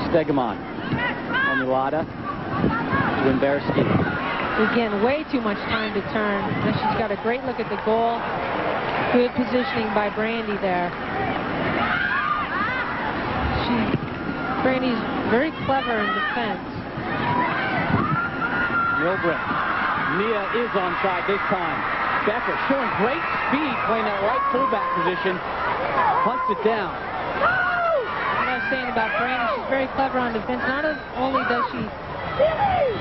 Stegemon. Omilada. Wimberski. Again, way too much time to turn. And she's got a great look at the goal. Good positioning by Brandy there. Brandy's very clever in defense. Milbrit. Mia is onside this time. Becker showing great speed, playing that right fullback position. Punts it down. What I was saying about Brandy, she's very clever on defense. Not only does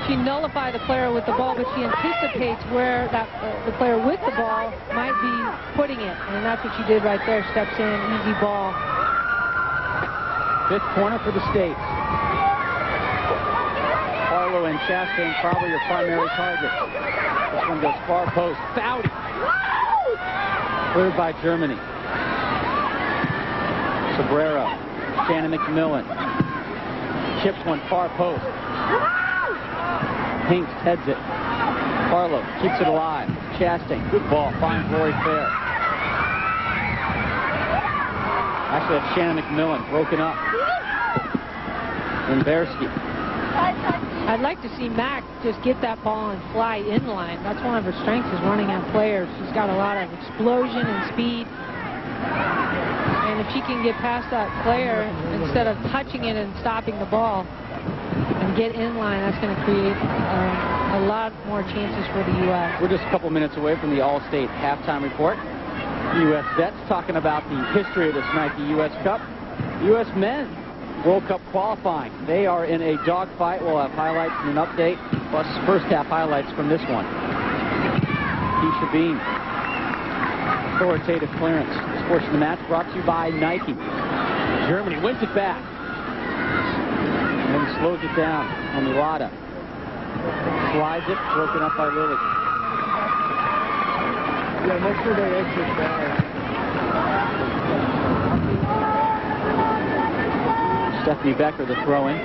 she nullify the player with the ball, but she anticipates where the player with the ball might be putting it. And that's what she did right there. Steps in, easy ball. 5th corner for the States. Parlow and Chastain probably your primary targets. This one goes far post. Foudy. Cleared by Germany. Sombrero. Shannon McMillan. Chips one far post. Hinks heads it. Parlow keeps it alive. Chastain. Good ball. Finds Lori Fair. Actually, that's Shannon McMillan. Broken up. Wimberski. I'd like to see Mac just get that ball and fly inline. That's one of her strengths, is running at players. She's got a lot of explosion and speed. And if she can get past that player, instead of touching it and stopping the ball, and get inline, that's going to create a lot more chances for the U.S. We're just a couple minutes away from the All-State halftime report. U.S. vets talking about the history of this Nike U.S. Cup. U.S. men World Cup qualifying. They are in a dogfight. We'll have highlights and an update, plus first half highlights from this one. Keisha Beam. Authoritative clearance. This portion of the match brought to you by Nike. Germany wins it back. And then slows it down. Omilada slides it, broken up by Lilly. Yeah, make sure they exit down. Stephanie Becker, the throw-in.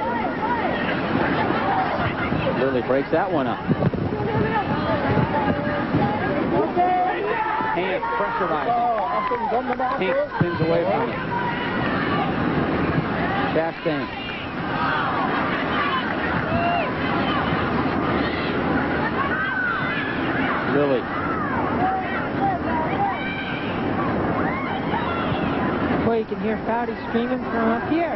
Lilly breaks that one up. Hand pressurizing. Pink spins away from it. Chastain. Lilly. you can hear Foudy screaming from up here.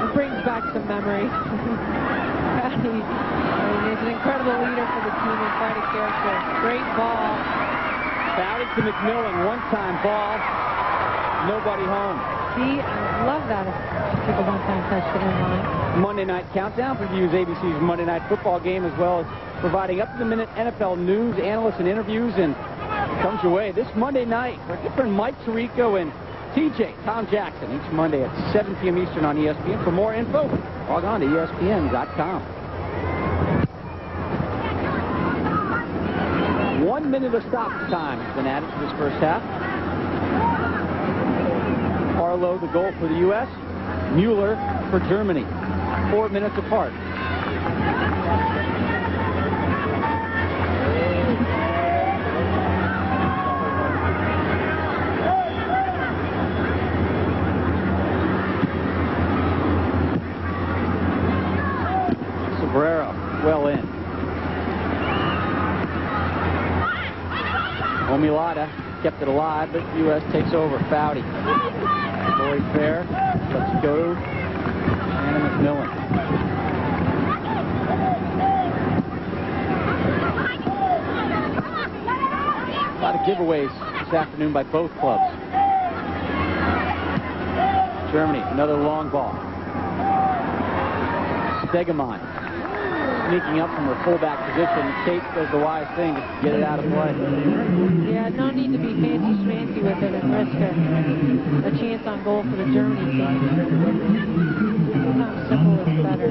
It brings back some memories. Foudy is an incredible leader for the team and quite a character. Great ball. Foudy to McMillan, one-time ball. Nobody home. See, I love that. Take a one-time touch to end line. Monday Night Countdown previews ABC's Monday Night Football game, as well as providing up-to-the-minute NFL news, analysts, and interviews. And comes your way this Monday night. Our good friend Mike Tirico and TJ, Tom Jackson, each Monday at 7 p.m. Eastern on ESPN. For more info, log on to ESPN.com. 1 minute of stop time has been added to this first half. Harlow, the goal for the U.S. Mueller for Germany. 4 minutes apart. Sobrero, well in. Omilada kept it alive, but U.S. takes over. Foudy. Lloyd Fair. Let's go to Anna McMillan. A lot of giveaways this afternoon by both clubs. Germany, another long ball. Stegemann sneaking up from her fullback position. Kate does the wise thing, just get it out of play. Yeah, no need to be fancy-schmancy with it and risk a chance on goal for the Germany team. Sometimes simple is better.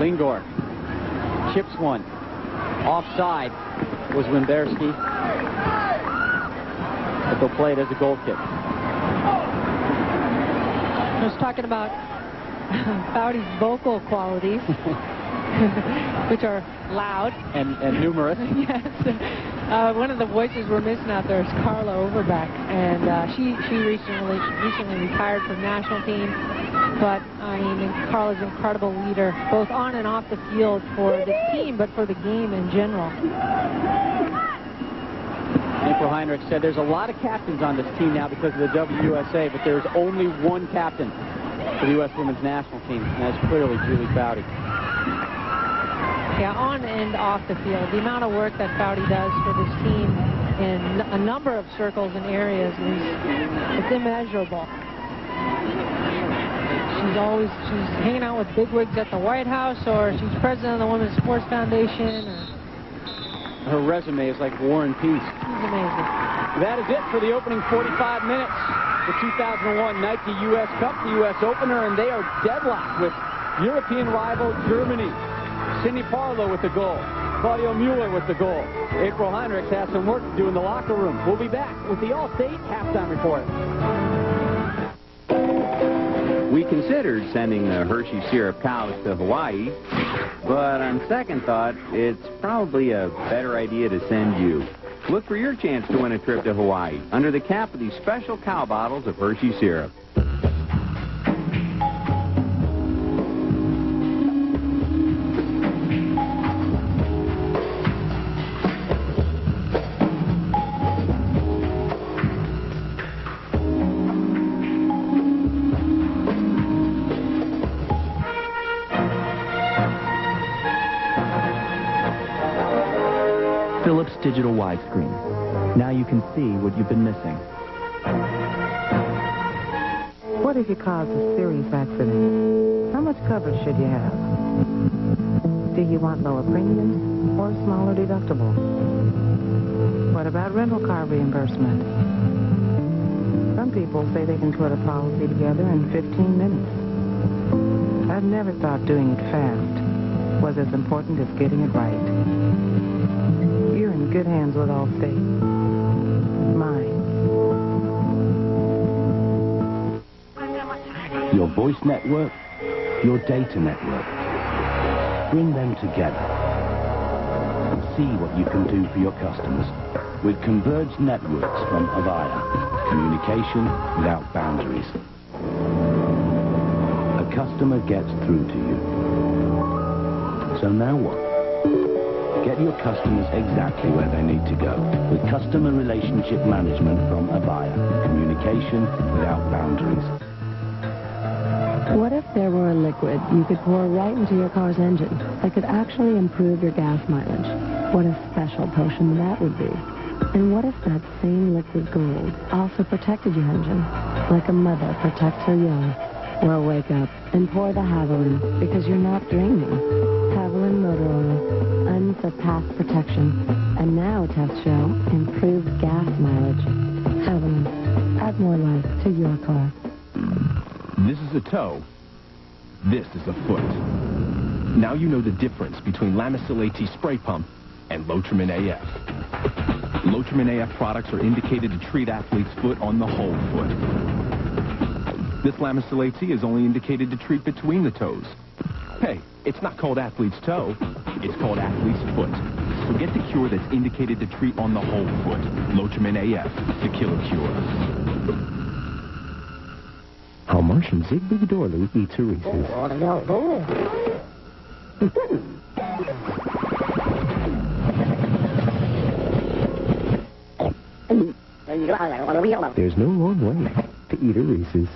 Lingor chips one. Offside was Wimberski. But they'll play it as a goal kick. I was talking about Foudy's vocal qualities, which are loud. And numerous. Yes. One of the voices we're missing out there is Carla Overbeck, and she recently retired from national team. But, I mean, Carla's an incredible leader, both on and off the field for the team, but for the game in general. April Heinrich said there's a lot of captains on this team now because of the WUSA, but there's only one captain for the U.S. women's national team, and that's clearly Julie Foudy. Yeah, on and off the field. The amount of work that Foudy does for this team in a number of circles and areas it's immeasurable. She's hanging out with bigwigs at the White House, or she's president of the Women's Sports Foundation. Her resume is like War and Peace. She's amazing. That is it for the opening 45 minutes. The 2001 Nike U.S. Cup, the U.S. opener, and they are deadlocked with European rival Germany. Cindy Parlow with the goal. Claudio Mueller with the goal. April Heinrich has some work to do in the locker room. We'll be back with the All-State halftime report. We considered sending the Hershey syrup cows to Hawaii, but on second thought, it's probably a better idea to send you. Look for your chance to win a trip to Hawaii under the cap of these special cow bottles of Hershey syrup. Digital widescreen. Now you can see what you've been missing. What if you caused a serious accident? How much coverage should you have? Do you want lower premiums or smaller deductible? What about rental car reimbursement? Some people say they can put a policy together in 15 minutes. I've never thought doing it fast was as important as getting it right. You're in good hands with Allstate. Mine. Your voice network, your data network. Bring them together and see what you can do for your customers with converged networks from Avaya. Communication without boundaries. A customer gets through to you. So now what? Get your customers exactly where they need to go with customer relationship management from Avaya. Communication without boundaries. What if there were a liquid you could pour right into your car's engine that could actually improve your gas mileage? What a special potion that would be. And what if that same liquid gold also protected your engine like a mother protects her young? Well, wake up and pour the Haviland because you're not dreaming. Haviland Motor Oil, unsurpassed protection. And now, tests show, improved gas mileage. Haviland, add more life to your car. This is a toe. This is a foot. Now you know the difference between Lamisil AT spray pump and Lotrimin AF. Lotrimin AF products are indicated to treat athlete's foot on the whole foot. This Lamisil AT is only indicated to treat between the toes. Hey, it's not called athlete's toe, it's called athlete's foot. So get the cure that's indicated to treat on the whole foot. Lotrimin AF, the killer cure. How Martian Zigbee Dorley eats her Reese's. There's no wrong way to eat a Reese's.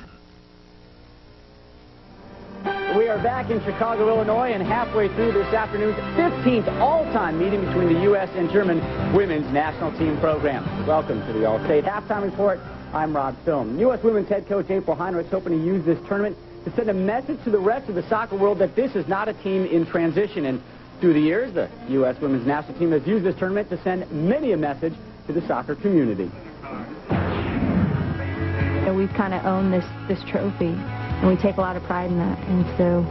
We are back in Chicago, Illinois, and halfway through this afternoon's 15th all-time meeting between the U.S. and German women's national team programs. Welcome to the All-State Halftime Report. I'm Rod Film. U.S. women's head coach April Heinrich's hoping to use this tournament to send a message to the rest of the soccer world that this is not a team in transition. And through the years, the U.S. women's national team has used this tournament to send many a message to the soccer community. So we've kind of owned this trophy, and we take a lot of pride in that. And so,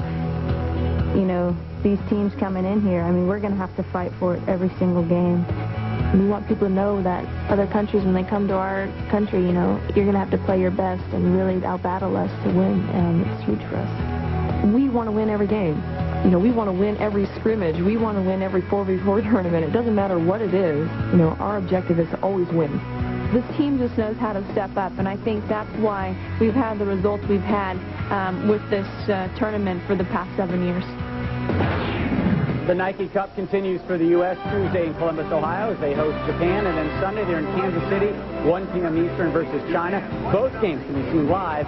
you know, these teams coming in here, I mean, we're going to have to fight for it every single game. We want people to know that other countries, when they come to our country, you know, you're going to have to play your best and really outbattle us to win, and it's huge for us. We want to win every game. You know, we want to win every scrimmage. We want to win every 4v4 tournament. It doesn't matter what it is. You know, our objective is to always win. This team just knows how to step up, and I think that's why we've had the results we've had with this tournament for the past 7 years. The Nike Cup continues for the U.S. Tuesday in Columbus, Ohio, as they host Japan, and then Sunday they're in Kansas City, 1 p.m. Eastern versus China. Both games can be seen live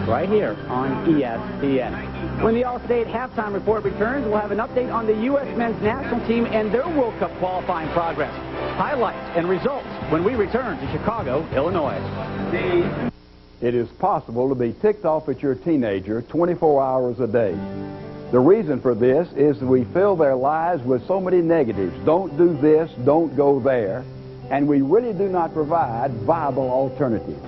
right here on ESPN. When the All-State Halftime Report returns, we'll have an update on the U.S. men's national team and their World Cup qualifying progress. Highlights and results when we return to Chicago, Illinois. It is possible to be ticked off at your teenager 24 hours a day. The reason for this is that we fill their lives with so many negatives. Don't do this, don't go there. And we really do not provide viable alternatives.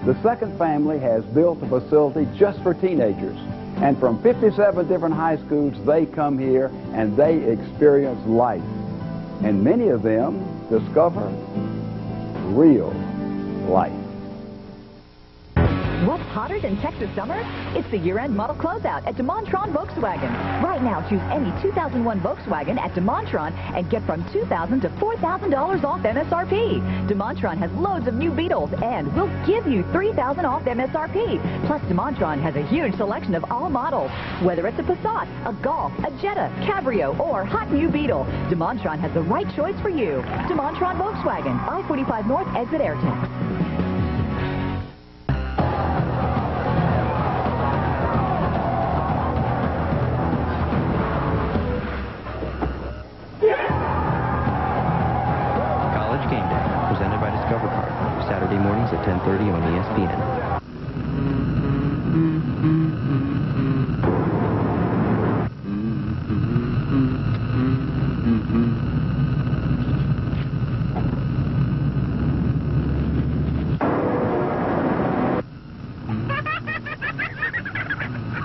The Second Family has built a facility just for teenagers. And from 57 different high schools, they come here and they experience life. And many of them discover real life. What's hotter than Texas summer? It's the year-end model closeout at DeMontron Volkswagen. Right now, choose any 2001 Volkswagen at DeMontron and get from $2,000 to $4,000 off MSRP. DeMontron has loads of new Beetles, and we'll give you $3,000 off MSRP. Plus, DeMontron has a huge selection of all models. Whether it's a Passat, a Golf, a Jetta, Cabrio, or hot new Beetle, DeMontron has the right choice for you. DeMontron Volkswagen, I-45 North, exit Airtex. Saturday mornings at 10:30 on ESPN.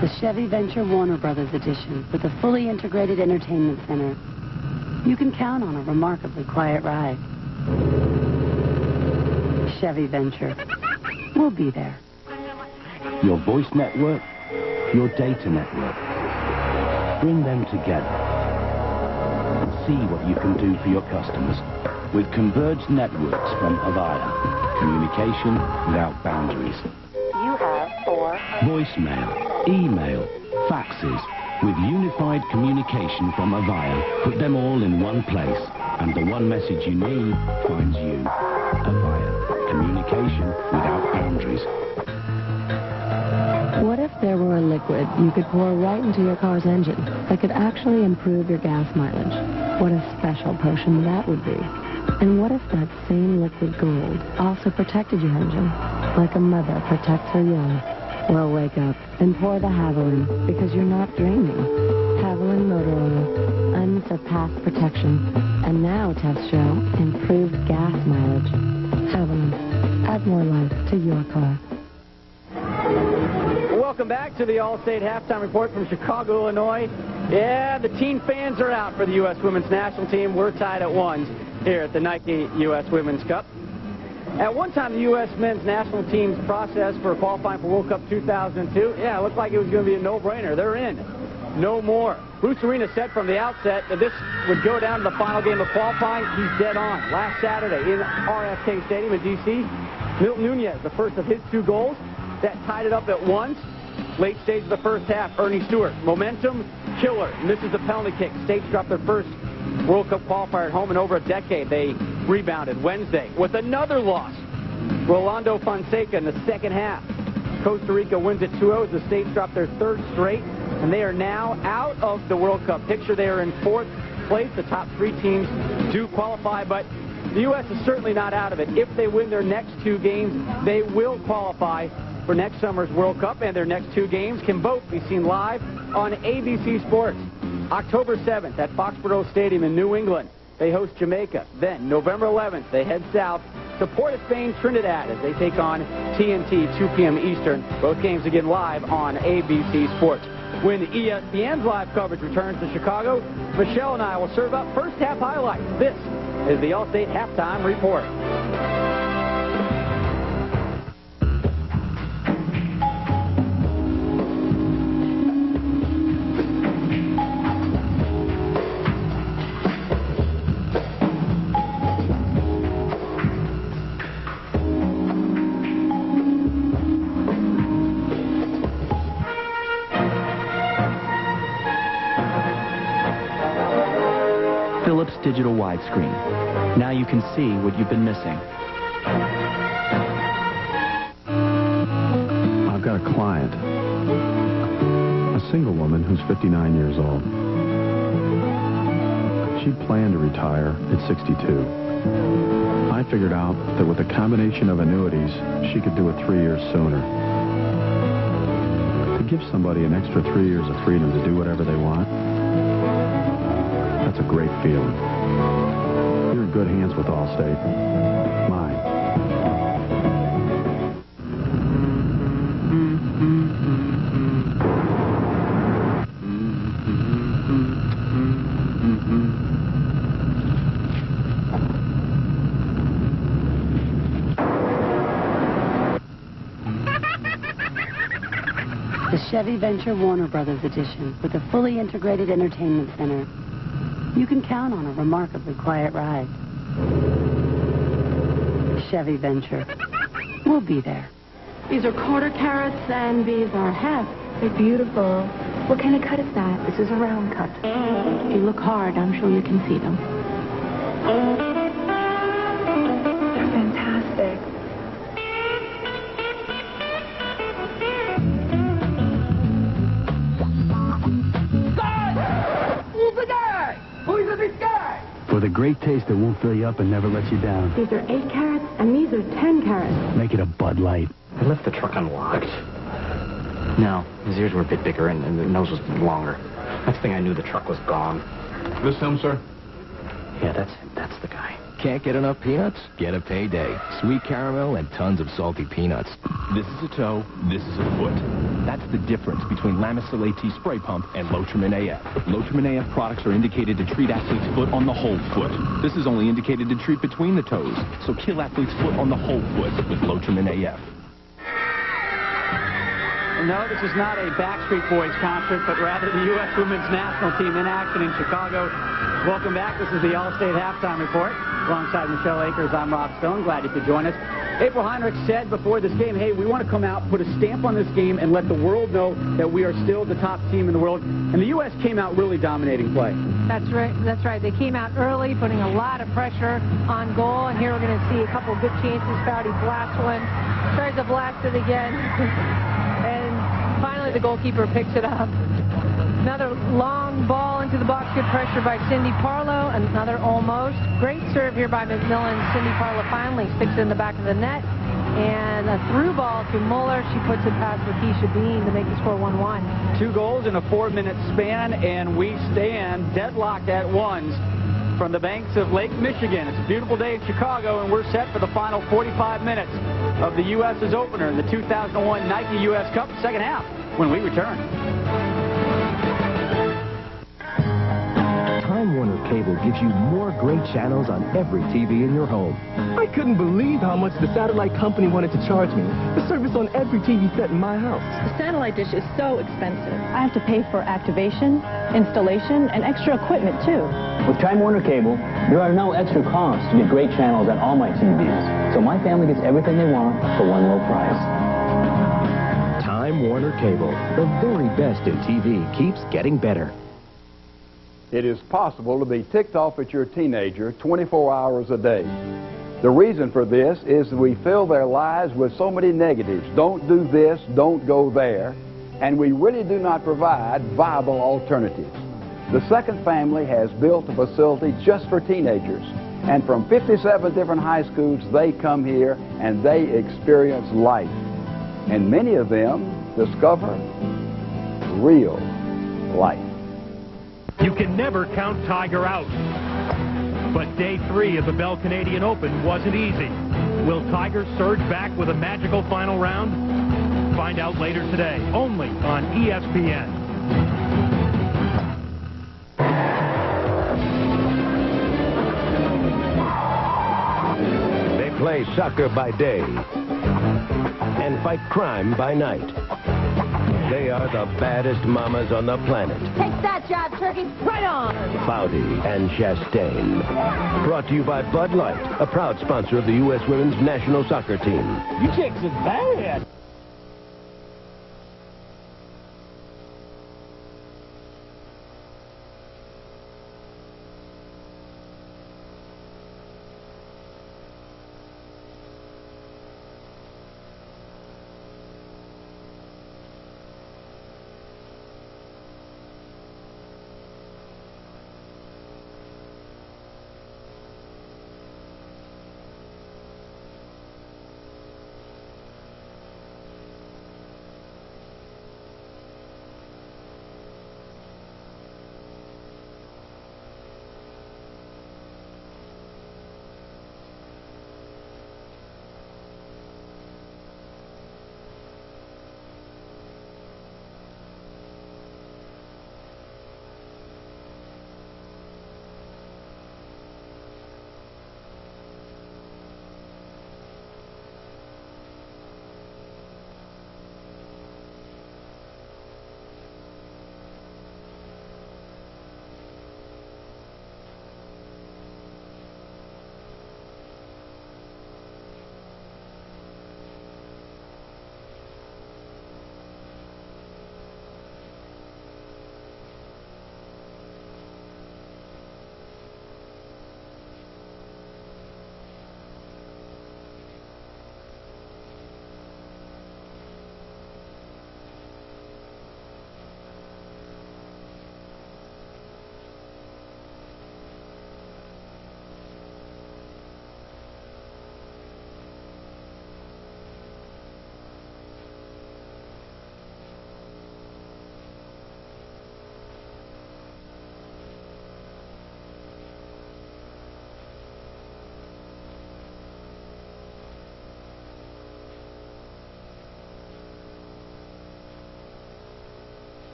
The Chevy Venture Warner Brothers edition with a fully integrated entertainment center. You can count on a remarkably quiet ride. Chevy Venture. We'll be there. Your voice network, your data network. Bring them together and see what you can do for your customers with converged networks from Avaya. Communication without boundaries. You have 4 voicemail, email, faxes, With unified communication from Avaya, put them all in one place, and the one message you need finds you. Avaya, communication without boundaries. What if there were a liquid you could pour right into your car's engine that could actually improve your gas mileage? What a special potion that would be. And what if that same liquid gold also protected your engine, like a mother protects her young? Well, wake up and pour the Haviland, because you're not dreaming. Haviland Motor Oil, unsurpassed protection, and now tests show improved gas mileage. Haviland, add more life to your car. Welcome back to the All-State Halftime Report from Chicago, Illinois. Yeah, the teen fans are out for the U.S. Women's National Team. We're tied at 1 here at the Nike U.S. Women's Cup. At one time, the U.S. men's national team's process for qualifying for World Cup 2002, yeah, it looked like it was going to be a no-brainer. They're in. No more. Bruce Arena said from the outset that this would go down to the final game of qualifying. He's dead on. Last Saturday in RFK Stadium in D.C., Milton Nunez, the first of his 2 goals, that tied it up at 1. Late stage of the first half, Ernie Stewart, momentum killer, misses the penalty kick. States dropped their first World Cup qualifier at home in over a decade. They rebounded Wednesday with another loss. Rolando Fonseca in the second half. Costa Rica wins it 2-0 as the States drop their 3rd straight, and they are now out of the World Cup picture. They are in 4th place. The top 3 teams do qualify, but the U.S. is certainly not out of it. If they win their next 2 games, they will qualify for next summer's World Cup, and their next 2 games can both be seen live on ABC Sports. October 7th at Foxborough Stadium in New England, they host Jamaica. Then, November 11th, they head south to Port of Spain, Trinidad, as they take on TNT, 2 p.m. Eastern. Both games again live on ABC Sports. When ESPN's live coverage returns to Chicago, Michelle and I will serve up first half highlights. This is the All-State Halftime Report. Digital widescreen. Now you can see what you've been missing. I've got a client, a single woman who's 59 years old. She planned to retire at 62. I figured out that with a combination of annuities, she could do it 3 years sooner. To give somebody an extra 3 years of freedom to do whatever they want, that's a great feeling. You're in good hands with Allstate. Mine. The Chevy Venture Warner Brothers edition with a fully integrated entertainment center. You can count on a remarkably quiet ride. Chevy Venture. We'll be there. These are quarter carats and these are half. They're beautiful. What kind of cut is that? This is a round cut. If you look hard, I'm sure you can see them. They're fantastic. For the great taste that won't fill you up and never let you down. These are 8 carats and these are 10 carats. Make it a Bud Light. I left the truck unlocked. No, his ears were a bit bigger and the nose was longer. Next thing I knew, the truck was gone. This him, sir? Yeah, that's him. That's the guy. Can't get enough peanuts? Get a Payday. Sweet caramel and tons of salty peanuts. This is a toe, this is a foot. That's the difference between Lamisil AT Spray Pump and Lotrimin AF. Lotrimin AF products are indicated to treat athlete's foot on the whole foot. This is only indicated to treat between the toes. So kill athlete's foot on the whole foot with Lotrimin AF. No, this is not a Backstreet Boys concert, but rather the U.S. Women's National Team in action in Chicago. Welcome back. This is the All-State Halftime Report. Alongside Michelle Akers, I'm Rob Stone. Glad you could join us. April Heinrich said before this game, hey, we want to come out, put a stamp on this game, and let the world know that we are still the top team in the world. And the U.S. came out really dominating play. That's right. That's right. They came out early, putting a lot of pressure on goal. And here we're going to see a couple of good chances. Foudy blasts one, tries to blast it again. And finally, the goalkeeper picks it up. Another long ball into the box. Good pressure by Cindy Parlow. Another almost. Great serve here by McMillan. Cindy Parlow finally sticks it in the back of the net. And a through ball to Muller. She puts it past Lakeisha Bean to make the score 1-1. 2 goals in a 4-minute span, and we stand deadlocked at ones from the banks of Lake Michigan. It's a beautiful day in Chicago, and we're set for the final 45 minutes of the U.S.'s opener in the 2001 Nike U.S. Cup second half when we return. Time Warner Cable gives you more great channels on every TV in your home. I couldn't believe how much the satellite company wanted to charge me. The service on every TV set in my house. The satellite dish is so expensive. I have to pay for activation, installation, and extra equipment, too. With Time Warner Cable, there are no extra costs to get great channels on all my TVs. So my family gets everything they want for one low price. Time Warner Cable, the very best in TV, keeps getting better. It is possible to be ticked off at your teenager 24 hours a day. The reason for this is that we fill their lives with so many negatives. Don't do this, don't go there. And we really do not provide viable alternatives. The Second Family has built a facility just for teenagers. And from 57 different high schools, they come here and they experience life. And many of them discover real life. You can never count Tiger out. But day 3 of the Bell Canadian Open wasn't easy. Will Tiger surge back with a magical final round? Find out later today, only on ESPN. They play soccer by day and fight crime by night. They are the baddest mamas on the planet. Take that job, turkey. Right on. Foudy and Chastain. Brought to you by Bud Light, a proud sponsor of the U.S. women's national soccer team. You chicks is bad.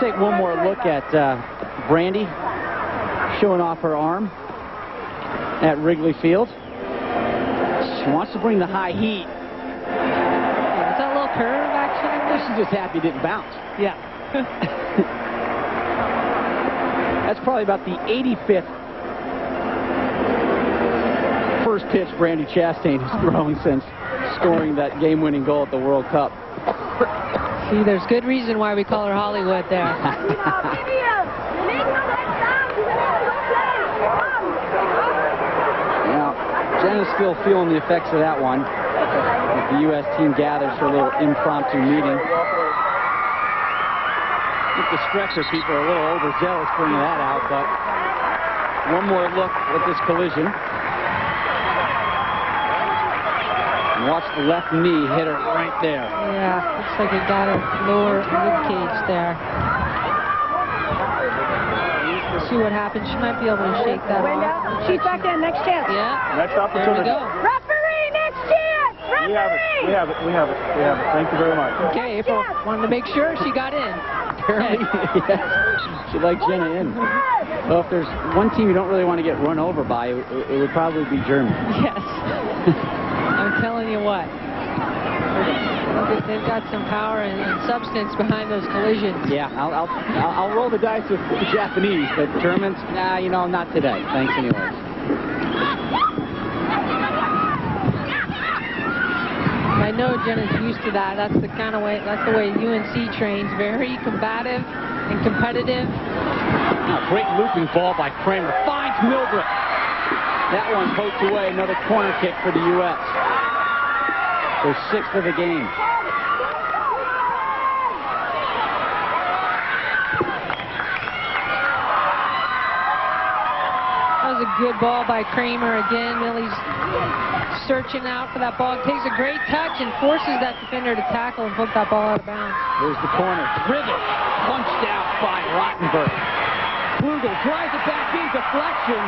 take one more look at Brandy showing off her arm at Wrigley Field. She wants to bring the high heat. Yeah, is that a little curve action in there? She's just happy it didn't bounce. Yeah. That's probably about the 85th first pitch Brandy Chastain has thrown since scoring that game-winning goal at the World Cup. See, there's good reason why we call her Hollywood there. Now, Jenna's still feeling the effects of that one. As the U.S. team gathers for a little impromptu meeting. I think the stretcher people are a little overzealous bringing that out, but one more look at this collision. And watch the left knee hit her right there. Yeah, looks like it got her lower rib cage there. We'll see what happens. She might be able to shake that off. She's back there. Next chance. Yeah. Next There we opportunity. go. Referee, next chance. Referee. We have it. Thank you very much. Okay, April wanted to make sure she got in. Apparently, yes. She liked Jenna in. Well, if there's one team you don't really want to get run over by, it would probably be Germany. Yes. I'm telling you what. They've got some power and substance behind those collisions. Yeah, I'll roll the dice with the Japanese, but Germans, nah, you know, not today. Thanks anyways. I know Jenna's used to that. That's the kind of way. That's the way UNC trains. Very combative and competitive. Great looping ball by Kramer. Finds Mildred. That one poked away. Another corner kick for the U.S. Their sixth of the game. That was a good ball by Kramer again. Millie's searching out for that ball. Takes a great touch and forces that defender to tackle and poke that ball out of bounds. There's the corner. Driven. Punched out by Rottenberg. Klugel drives it back in. Deflection.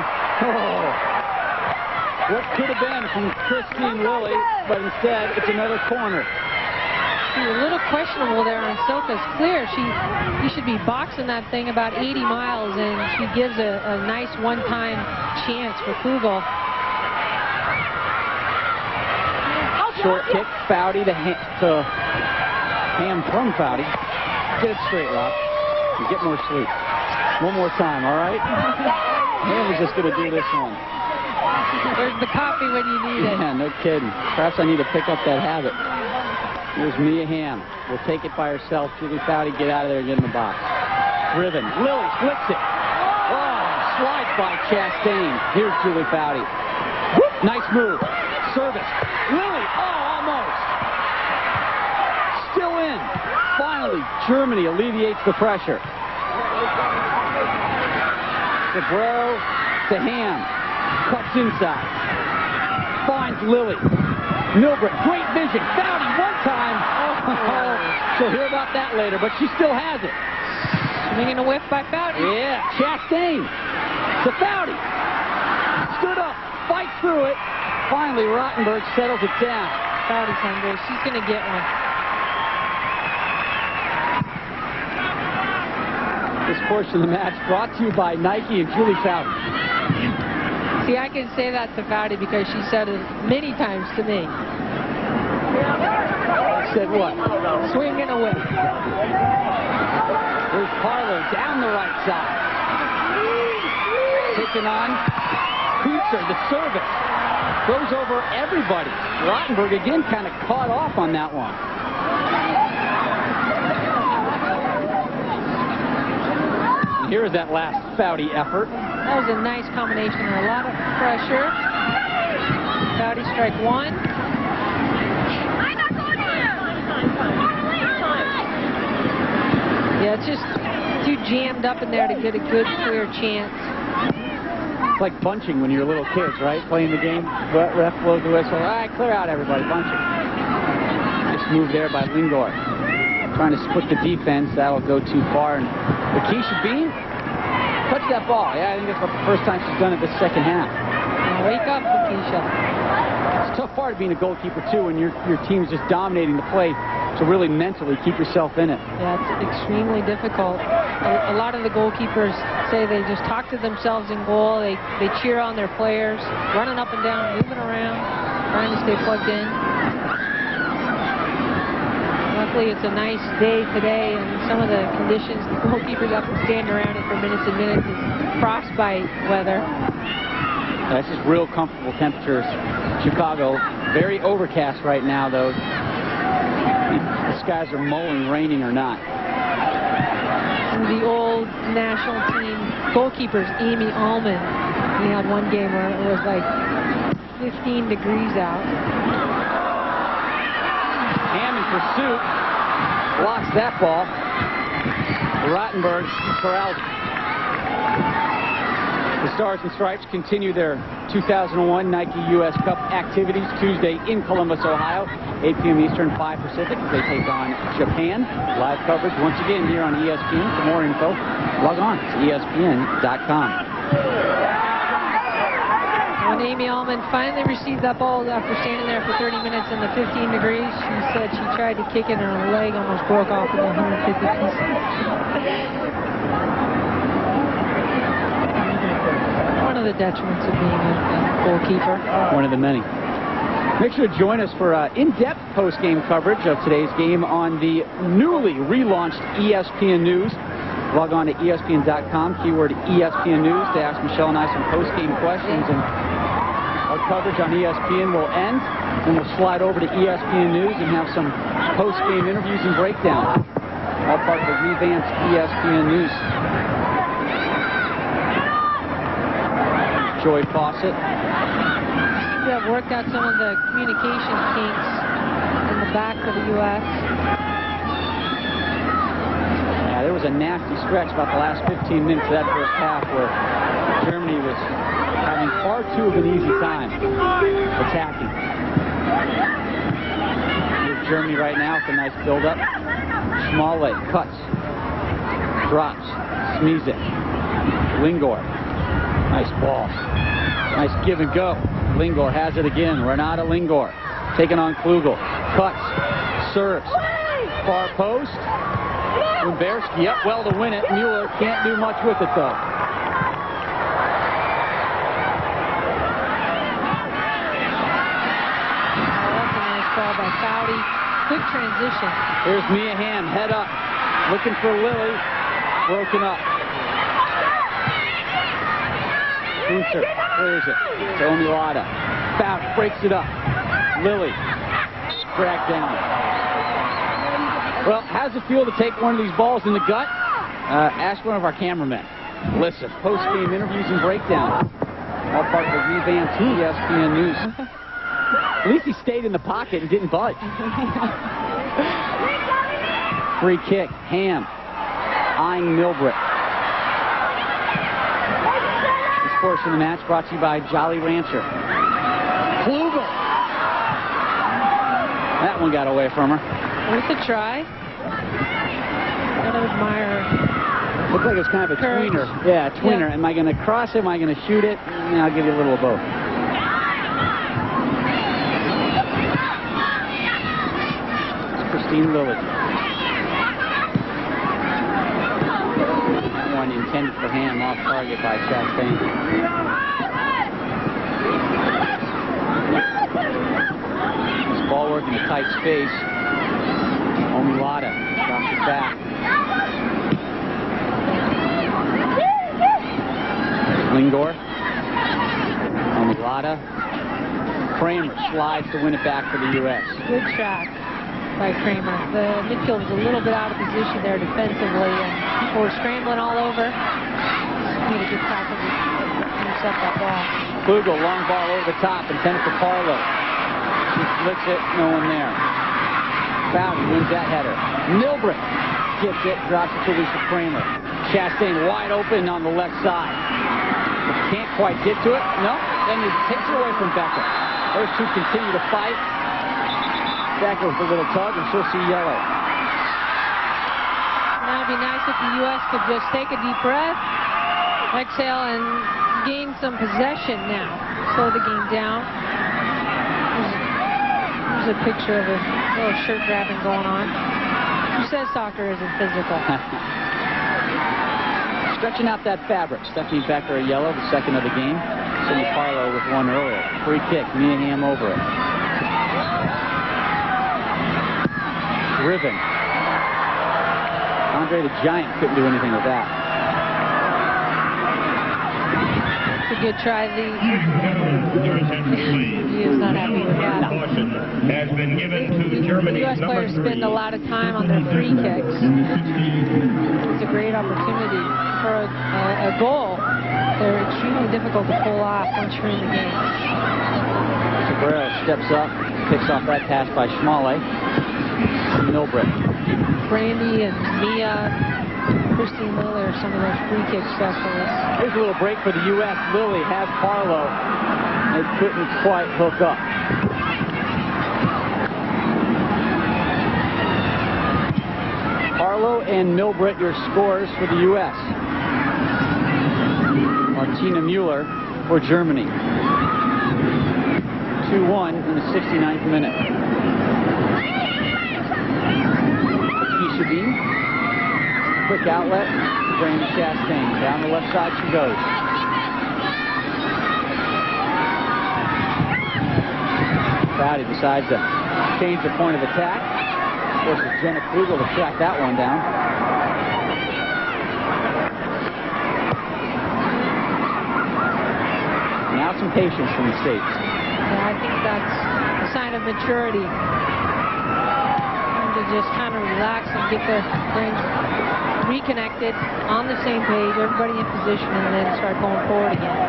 Oh. What could have been from Christine Lilly, but instead it's another corner. She's a little questionable there on Silka's clear. He should be boxing that thing about 80 miles, and she gives a nice one-time chance for Klugel. Short kick, Foudy to Ham from Foudy. Get it straight, Rob. And get more sleep. One more time, all right? Ham is just going to do this one. There's the coffee when you need it. Yeah, no kidding. Perhaps I need to pick up that habit. Here's Mia Hamm. Will take it by herself. Julie Foudy, get out of there and get in the box. Driven. Lilly flips it. Oh, slides by Chastain. Here's Julie Foudy. Whoop, nice move. Service. Lilly. Oh, almost. Still in. Finally, Germany alleviates the pressure. Cabrero to Hamm. Cuts inside. Finds Lilly. Milbert, great vision. Foudy one time. Oh, she'll hear about that later, but she still has it. Swinging a whiff by Foudy. Yeah, Chastain to Foudy. Stood up, fights through it. Finally, Rottenberg settles it down. Foudy's hungry. She's going to get one. This portion of the match brought to you by Nike and Julie Foudy. See, I can say that to Foudy because she said it many times to me. Said what? Swing and a whip. There's Parler down the right side. Taking on Kuntzer, the service. Goes over everybody. Rottenberg again kind of caught off on that one. And here is that last Foudy effort. That was a nice combination. A lot of pressure. Foudy strike one. Yeah, it's just too jammed up in there to get a good, clear chance. It's like bunching when you're little kids, right? Playing the game. Ref blows the whistle. All right, clear out, everybody. Bunching. Nice move there by Lingor. Trying to split the defense. That'll go too far. And Lakeisha Bean touched that ball. Yeah, I think that's the first time she's done it this second half. Now wake up, Lakeisha. It's a tough part of being a goalkeeper, too, when your team's just dominating the play to really mentally keep yourself in it. Yeah, it's extremely difficult. A lot of the goalkeepers say they just talk to themselves in goal. They cheer on their players, running up and down, moving around, trying to stay plugged in. Luckily, it's a nice day today, and some of the conditions the goalkeepers have to stand around it for minutes and minutes is frostbite weather. This is real comfortable temperatures. Chicago, very overcast right now, though. The skies are mulling, raining or not. The old national team goalkeepers, Amy Allman, he had one game where it was like 15 degrees out. Ham in pursuit, blocks that ball. Rottenberg corrals. The Stars and Stripes continue their 2001 Nike US Cup activities Tuesday in Columbus, Ohio, 8 p.m. Eastern, 5 Pacific. They take on Japan. Live coverage once again here on ESPN. For more info, log on to ESPN.com. When Amy Allman finally received that ball after standing there for 30 minutes in the 15 degrees, she said she tried to kick it and her leg almost broke off in the 150 pieces. One of the detriments of being a goalkeeper. One of the many. Make sure to join us for in-depth post-game coverage of today's game on the newly relaunched ESPN News. Log on to ESPN.com, keyword ESPN News, to ask Michelle and I some post-game questions. And our coverage on ESPN will end, and we'll slide over to ESPN News and have some post-game interviews and breakdowns. All part of the revamped ESPN News. Joy Fawcett. We have worked out some of the communication kinks in the back of the U.S. Yeah, there was a nasty stretch about the last 15 minutes of that first half where Germany was having far too of an easy time attacking. Here's Germany right now with a nice build-up. Schmale cuts, drops, Smizik, Lingor. Nice ball. Nice give and go. Lingor has it again. Renata Lingor taking on Klugel. Cuts. Serves. Far post. Wimberski up well to win it. Mueller can't do much with it, though. That's a nice ball by Foudy. Good transition. Here's Mia Hamm. Head up. Looking for Lily. Broken up. Unser clears it to Omilada. Foudy breaks it up. Lily dragged down. Well, how's it feel to take one of these balls in the gut? Ask one of our cameramen. Listen, post-game interviews and breakdowns. All part of the revamped ESPN News. At least he stayed in the pocket and didn't budge. Free kick. Ham eyeing Milbrick. Portion of the match brought to you by Jolly Rancher. Klugel. That one got away from her. Worth a try. Gotta admire her. Looked like it was kind of a tweener. Yeah, a tweener. Yeah. Am I going to cross it? Am I going to shoot it? I'll give you a little of both. It's Christine Lilly. One intended for Ham, off target by Chastain. This ball working a tight space. Omilada drops it back. Lingor. Omilada. Kramer slides to win it back for the U.S. Good track by Kramer. The midfield was a little bit out of position there defensively, and people were scrambling all over. Need a good tackle to intercept that ball. Klugel, long ball over the top, intended for Parlow. She flicks it, no one there. Foudy wins that header. Milbrick gets it, drops it to Lisa Kramer. Chastain wide open on the left side. Can't quite get to it. No, then it takes it away from Becker. Those two continue to fight. Becker with a little tug, and she'll see yellow. Now it'd be nice if the U.S. could just take a deep breath, exhale, and gain some possession now. Slow the game down. There's a picture of a little shirt grabbing going on. Who says soccer isn't physical? stretching out that fabric. Stephanie Becker, a yellow, the second of the game. Cindy Parlow with one earlier. Free kick, Mia Hamm over it. Driven. Andre the Giant couldn't do anything with that. It's a good try, Lee. He is not happy with that. Has been given to Germany. U.S. players spend a lot of time on their free kicks. It's a great opportunity for a goal. They're extremely difficult to pull off once you're in the game. Cabrera steps up, picks off that pass by Schmale. Milbrick. Brandy and Mia, Christine Liller are some of those free kick specialists. Here's a little break for the U.S. Lily has Parlow. They couldn't quite hook up. Parlow and Milbrick, your scores for the U.S. Martina Mueller for Germany. 2-1 in the 69th minute. Keisha Bean. Quick outlet. Brandy Chastain. Down the left side she goes. Crowdy decides to change the point of attack. Forces Jenna Klugel to track that one down. Now some patience from the States. Yeah, I think that's a sign of maturity. To just kind of relax and get their brains reconnected on the same page, everybody in position, and then start going forward again.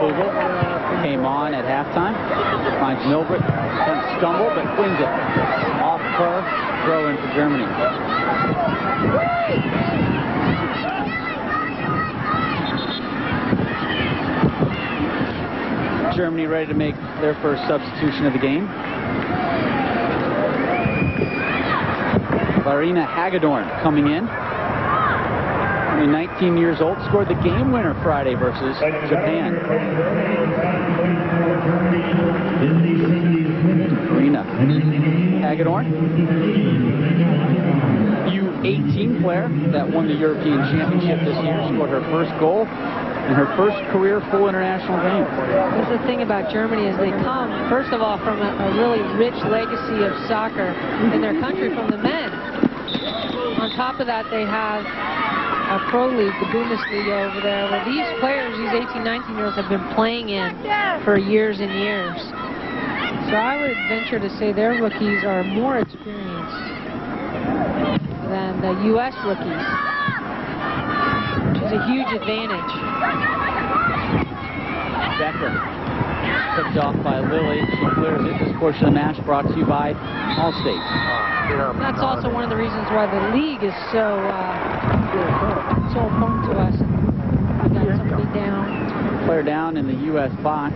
Klugel came on at halftime. Finds Milbrick. Kind of stumble, but wins it. Off her. Throw in for Germany. Germany ready to make their first substitution of the game. Larina Hagedorn coming in. Only 19 years old, scored the game winner Friday versus Japan. Larina Hagedorn, U18 player that won the European Championship this year, scored her first goal in her first career full international game. That's the thing about Germany is they come, first of all, from a really rich legacy of soccer in their country from the men. On top of that, they have a pro league, the Bundesliga over there, where these players, these 18, 19-year-olds, have been playing in for years and years. So I would venture to say their rookies are more experienced than the U.S. rookies, which is a huge advantage. Becker picked off by Lily. She clears it. This portion of the match brought to you by Allstate. That's also one of the reasons why the league is so important to us. We got somebody down. Player down in the U.S. box.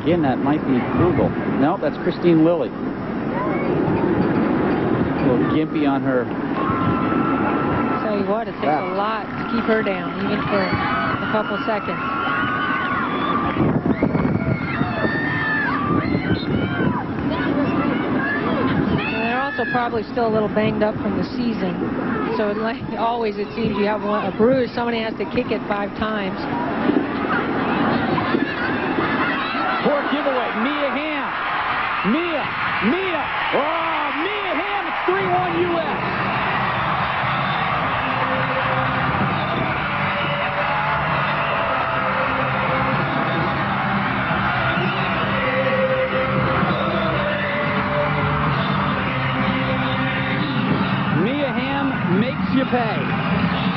Again, that might be Google. Nope, that's Christine Lilly. A little gimpy on her. I'll tell you what, it takes a lot to keep her down, even for a couple seconds. Probably still a little banged up from the season. So like always, it seems you have a bruise. Somebody has to kick it 5 times. Poor giveaway. Mia Hamm. Mia. Oh, Mia Hamm. It's 3-1 U.S. Makes you pay.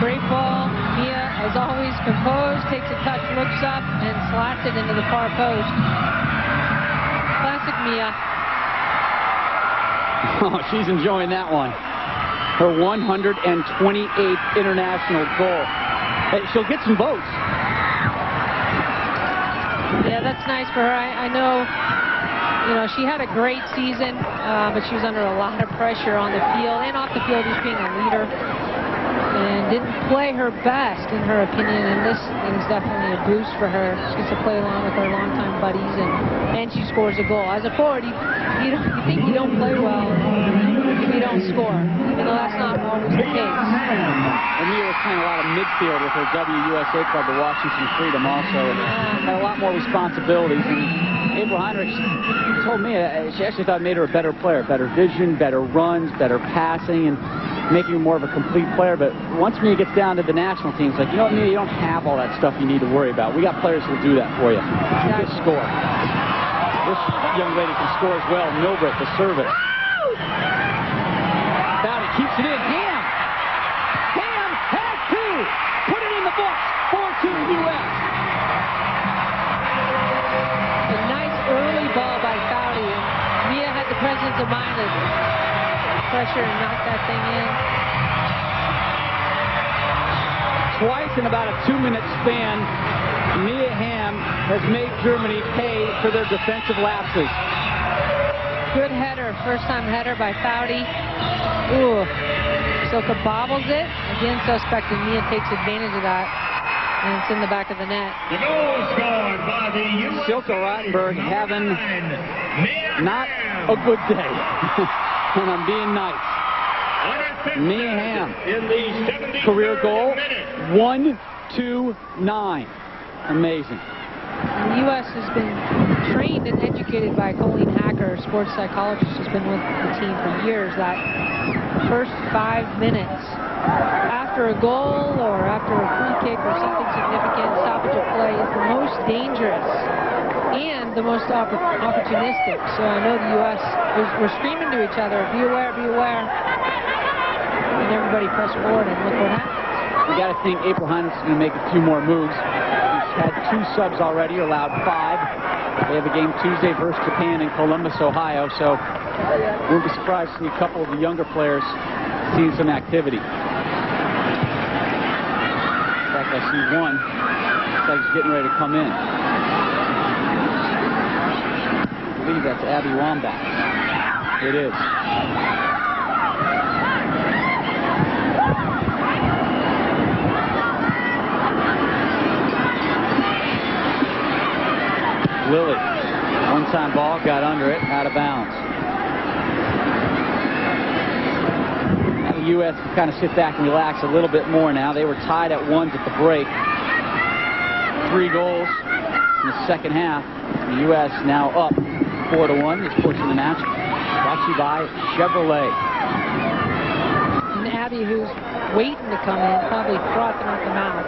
Great ball. Mia, as always, composed, takes a touch, looks up, and slats it into the far post. Classic Mia. Oh, she's enjoying that one. Her 128th international goal. Hey, she'll get some votes. Yeah, that's nice for her. I know, she had a great season, but she was under a lot of pressure on the field and off the field, just being a leader. and didn't play her best, in her opinion, and this is definitely a boost for her. She gets to play along with her longtime buddies, and she scores a goal. As a forward, you think you don't play well if you don't score, even though that's not always the case. Mia was playing a lot of midfield with her WUSA club, the Washington Freedom, also, and had a lot more responsibilities. And April Heinrich told me she actually thought it made her a better player, better vision, better runs, better passing, and making her more of a complete player. But once Mia gets down to the national team, it's like, you know what, Mia, you don't have all that stuff you need to worry about. We got players who'll do that for you. You just score. This young lady can score as well. Milbrick, the service. Bowdy keeps it in. Ham has two. Put it in the books. 4-2 U.S. A nice early ball by Bowdy. Mia had the presence of mind to pressure and knock that thing in. Twice in about a 2-minute span, Mia Hamm has made Germany pay for their defensive lapses. Good header, first-time header by Bowdy. Ooh, Silke bobbles it. Again, suspect, and Mia takes advantage of that, and it's in the back of the net. The goal scored by the U.S. Silke Rottenberg having not a good day, and I'm being nice. Mia Hamm, career goal, 1-2-9. Amazing. The U.S. has been trained and educated by Colleen Hacker, a sports psychologist who's been with the team for years, that first 5 minutes after a goal or after a free kick or something significant, stoppage of play is the most dangerous and the most opportunistic. So I know the U.S. we're screaming to each other, be aware, be aware. And everybody press forward, and look what happens. You got to think April Heinrich's going to make a few more moves. She's had 2 subs already, allowed 5. They have a game Tuesday versus Japan in Columbus, Ohio, so won't be surprised to see a couple of the younger players seeing some activity. In fact, I see one. Looks like he's getting ready to come in. I believe that's Abby Wambach. It is. Lily, one-time ball, got under it, out of bounds. Now the U.S. can kind of sit back and relax a little bit more now. They were tied at 1 at the break. 3 goals in the second half. The U.S. now up 4-1. This portion of the match brought to you by Chevrolet. And Abby, who's waiting to come in, probably frothing at the mouth.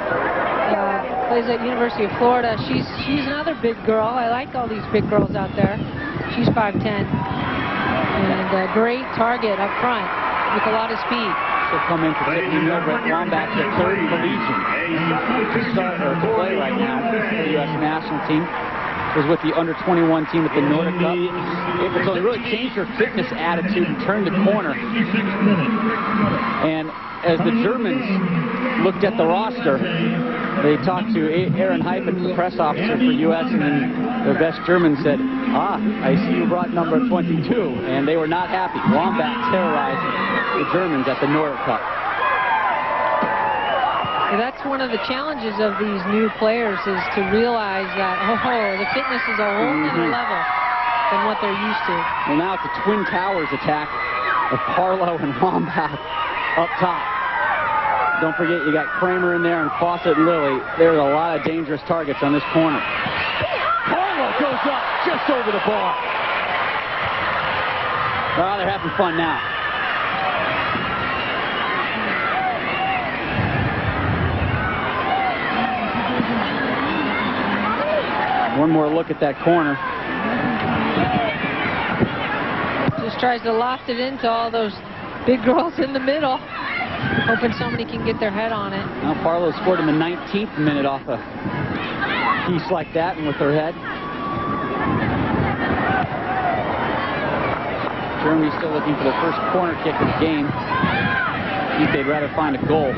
Plays at University of Florida. She's another big girl. I like all these big girls out there. She's 5'10", and a great target up front with a lot of speed. She'll come in for Tiffany Milbrick. Wambach, the 3rd collegian to start or to play right now for the U.S. national team. Was with the under-21 team at the Nordic Cup. April Tony really changed her fitness attitude and turned the corner. And as the Germans looked at the roster, they talked to Aaron Heifetz, the press officer for U.S., and then their best German said, I see you brought number 22. And they were not happy. Wambach terrorized the Germans at the Nordic Cup. That's one of the challenges of these new players, is to realize that, the fitness is a whole other level than what they're used to. Well, now it's a Twin Towers attack of Parlow and Wambach up top. Don't forget, you got Kramer in there and Fawcett and Lilly. There's a lot of dangerous targets on this corner. Parlow goes up just over the bar. Oh, they're having fun now. One more look at that corner. Just tries to loft it into all those big girls in the middle, hoping somebody can get their head on it. Now Farlow scored in the 19th minute off a piece like that and with her head. Germany still looking for the first corner kick of the game. I think they'd rather find a goal.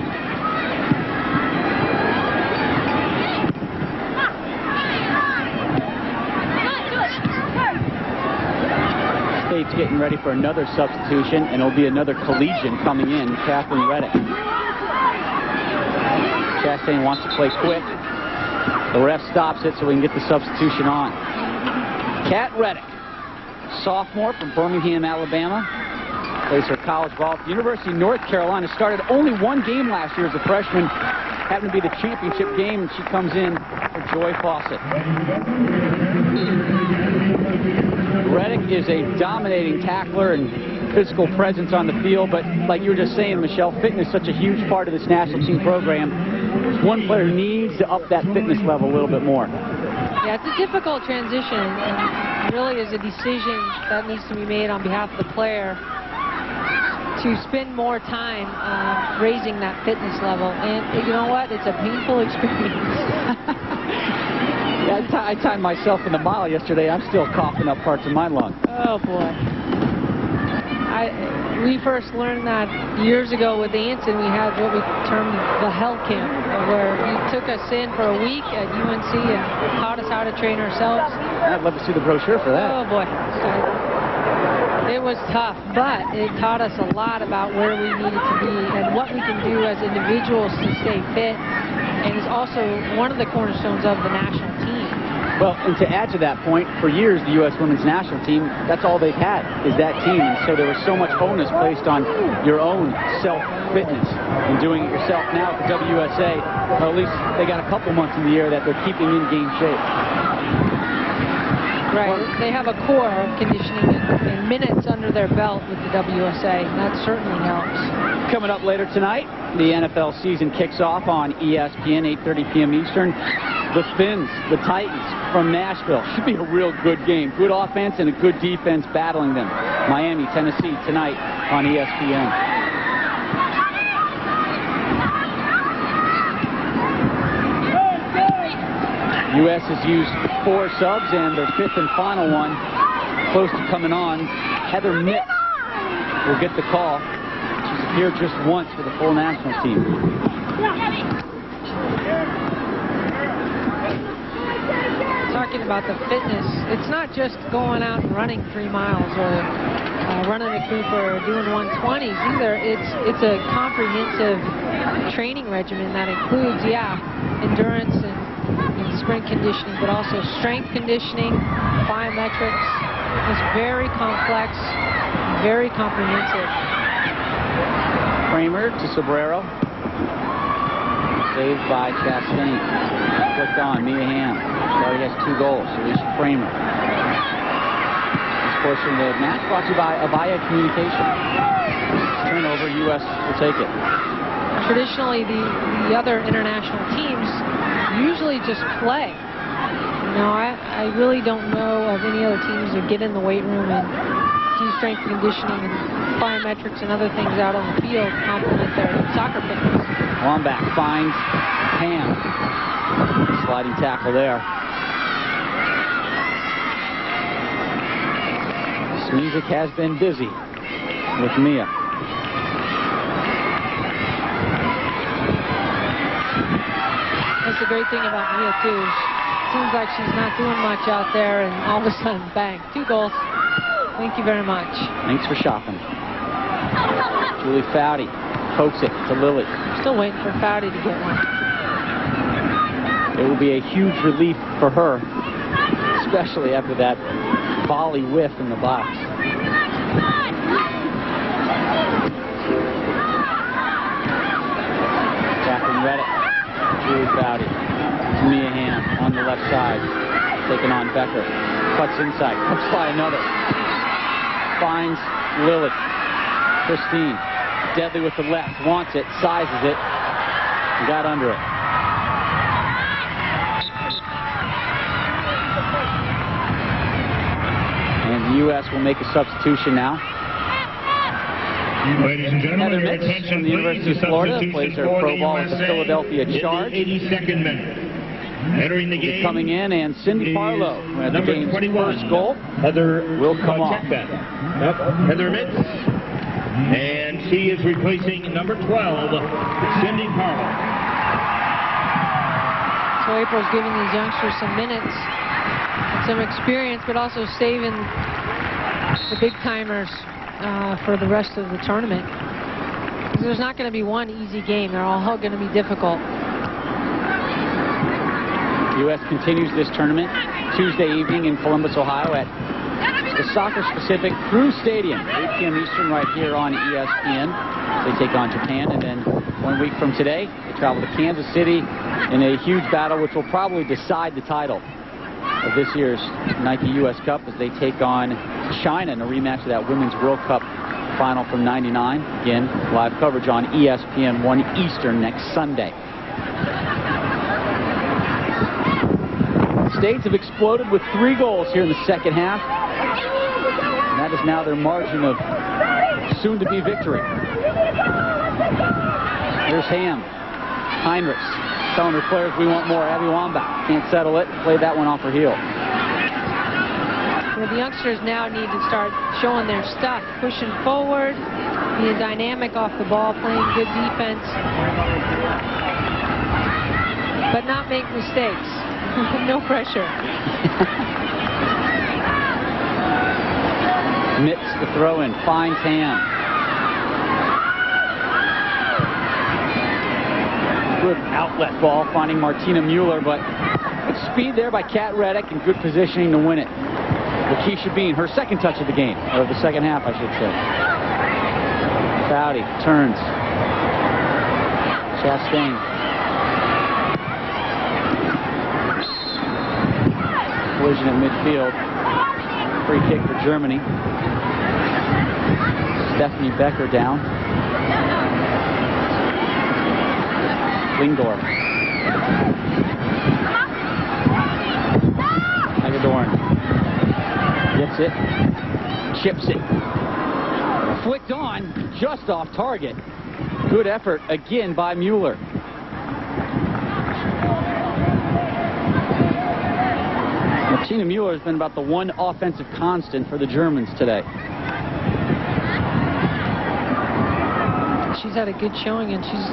State's getting ready for another substitution, and it'll be another collegian coming in, Catherine Reddick. Chastain wants to play quick. The ref stops it so we can get the substitution on. Kat Reddick, sophomore from Birmingham, Alabama. Plays her college ball at the University of North Carolina. Started only one game last year as a freshman. Happened to be the championship game, and she comes in for Joy Fawcett. Reddick is a dominating tackler and physical presence on the field, but like you were just saying, Michelle, fitness is such a huge part of this national team program. One player needs to up that fitness level a little bit more. Yeah, it's a difficult transition, and really is a decision that needs to be made on behalf of the player to spend more time raising that fitness level. And you know what? It's a painful experience. Yeah, I timed myself in the mile yesterday. I'm still coughing up parts of my lung. Oh, boy. We first learned that years ago with Anson. We had what we termed the hell camp, where he took us in for a week at UNC and taught us how to train ourselves. I'd love to see the brochure for that. Oh, boy. It was tough, but it taught us a lot about where we needed to be and what we can do as individuals to stay fit, and is also one of the cornerstones of the national team. Well, and to add to that point, for years the U.S. women's national team, that's all they've had is that team. And so there was so much onus placed on your own self-fitness and doing it yourself. Now at the WUSA, well, at least they got a couple months in the year that they're keeping in game shape. Right. They have a core of conditioning and minutes under their belt with the WUSA, and that certainly helps. Coming up later tonight, the NFL season kicks off on ESPN, 8:30 p.m. Eastern. The Fins, the Titans from Nashville. Should be a real good game. Good offense and a good defense battling them. Miami, Tennessee tonight on ESPN. U.S. has used 4 subs, and their 5th and final one close to coming on. Heather Mitz will get the call. She's appeared just once for the full national team. Talking about the fitness, it's not just going out and running 3 miles or running a coupe or doing 120s either. It's a comprehensive training regimen that includes, endurance and sprint conditioning, but also strength conditioning, biometrics. It's very complex, very comprehensive. Kramer to Sobrero. Saved by Chastain. Flicked on, Mia Hamm. She already has 2 goals, Alicia Kramer. This portion of the match brought to you by Avaya Communication. Turnover, U.S. will take it. Traditionally, the other international teams usually just play. You know, I really don't know of any other teams that get in the weight room and do strength conditioning and biometrics and other things out on the field to complement their soccer fitness. Wambach finds Hamm. Sliding tackle there. Smizik has been busy with Mia. That's the great thing about Mia, too. Seems like she's not doing much out there, and all of a sudden, bang, 2 goals. Thank you very much. Thanks for shopping. Julie Foudy pokes it to Lily. Still waiting for Foudy to get one. It will be a huge relief for her, especially after that volley whiff in the box. Catherine Reddick, Julie Foudy, Mia Hamm on the left side, taking on Becker. Cuts inside, cuts by another. Finds Lily. Christine, deadly with the left, wants it, sizes it, and got under it. And the U.S. will make a substitution now. Ladies and gentlemen, Heather your Mitz attention, from the University of Florida plays her pro ball with the Philadelphia Charge. 82nd minute. Entering the game, coming in, and Cindy Farlow, who had the game's 21, first goal, Heather will come off. Heather Mitz, and she is replacing number 12, Cindy Farlow. So April's giving these youngsters some minutes and some experience, but also saving the big timers for the rest of the tournament. There's not going to be one easy game. They're all going to be difficult. U.S. continues this tournament Tuesday evening in Columbus, Ohio at the soccer-specific Crew Stadium, 8 p.m. Eastern, right here on ESPN. They take on Japan, and then 1 week from today, they travel to Kansas City in a huge battle which will probably decide the title of this year's Nike U.S. Cup as they take on China in a rematch of that Women's World Cup final from '99. Again, live coverage on ESPN 1 Eastern next Sunday. States have exploded with 3 goals here in the second half. And that is now their margin of soon-to-be victory. Here's Ham. Heinrichs telling her players we want more. Abby Wambach can't settle it. Played that one off her heel. Well, the youngsters now need to start showing their stuff, pushing forward, being dynamic off the ball, playing good defense, but not make mistakes. No pressure. Mitts the throw in, finds Ham. Good outlet ball, finding Martina Mueller, but good speed there by Kat Reddick and good positioning to win it. Lakeisha Bean, her second touch of the game, or the second half, I should say. Foudy turns. Chastain. Collision at midfield. Free kick for Germany. Stephanie Becker down. Lingdorf. Hagedorn. Gets it. Chips it. Flicked on. Just off target. Good effort again by Mueller. Martina Mueller has been about the one offensive constant for the Germans today. She's had a good showing, and she's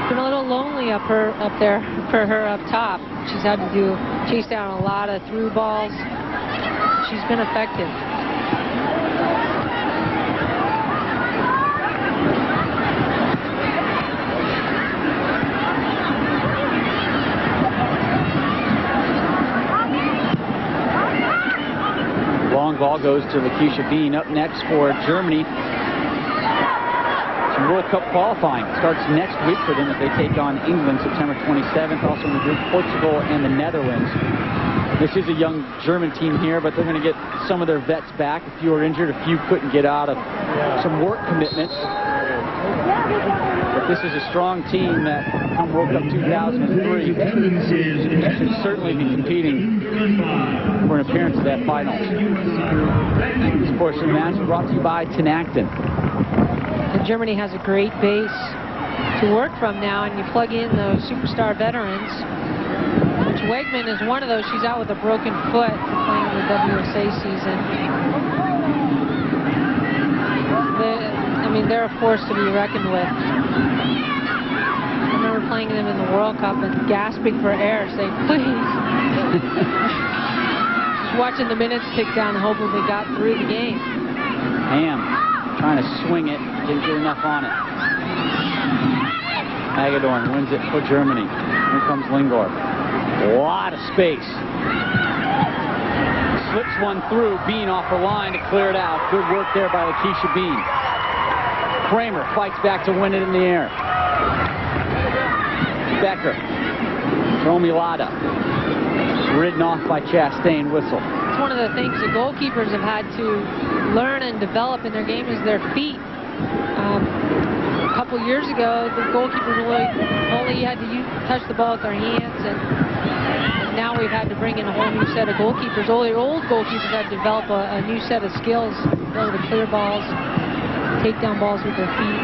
been a little lonely up there for her up top. She's had to chase down a lot of through balls. She's been effective. Long ball goes to Lakeisha Bean. Up next for Germany, some World Cup qualifying. Starts next week for them as they take on England September 27th. Also in the group, Portugal and the Netherlands. This is a young German team here, but they're going to get some of their vets back. A few are injured, a few couldn't get out of some work commitments. But this is a strong team that come World Cup 2003 should certainly be competing for an appearance at that final. This portion of the match is brought to you by Tenactin. And Germany has a great base to work from now, and you plug in those superstar veterans, which Wegman is one of those. She's out with a broken foot playing in the WSA season. They're a force to be reckoned with. I remember playing them in the World Cup and gasping for air, saying, please. Just watching the minutes tick down, hoping they got through the game. Ham trying to swing it, didn't get enough on it. Hagedorn wins it for Germany. Here comes Lingdorf. A lot of space. Slips one through, Bean off her line to clear it out. Good work there by Lakeisha Bean. Kramer fights back to win it in the air. Becker. Romulada. Ridden off by Chastain. Whistle. It's one of the things the goalkeepers have had to learn and develop in their game is their feet. A couple years ago, the goalkeepers only had to touch the ball with their hands, and now we've had to bring in a whole new set of goalkeepers. All the old goalkeepers had to develop a new set of skills, be able to clear balls, take down balls with their feet.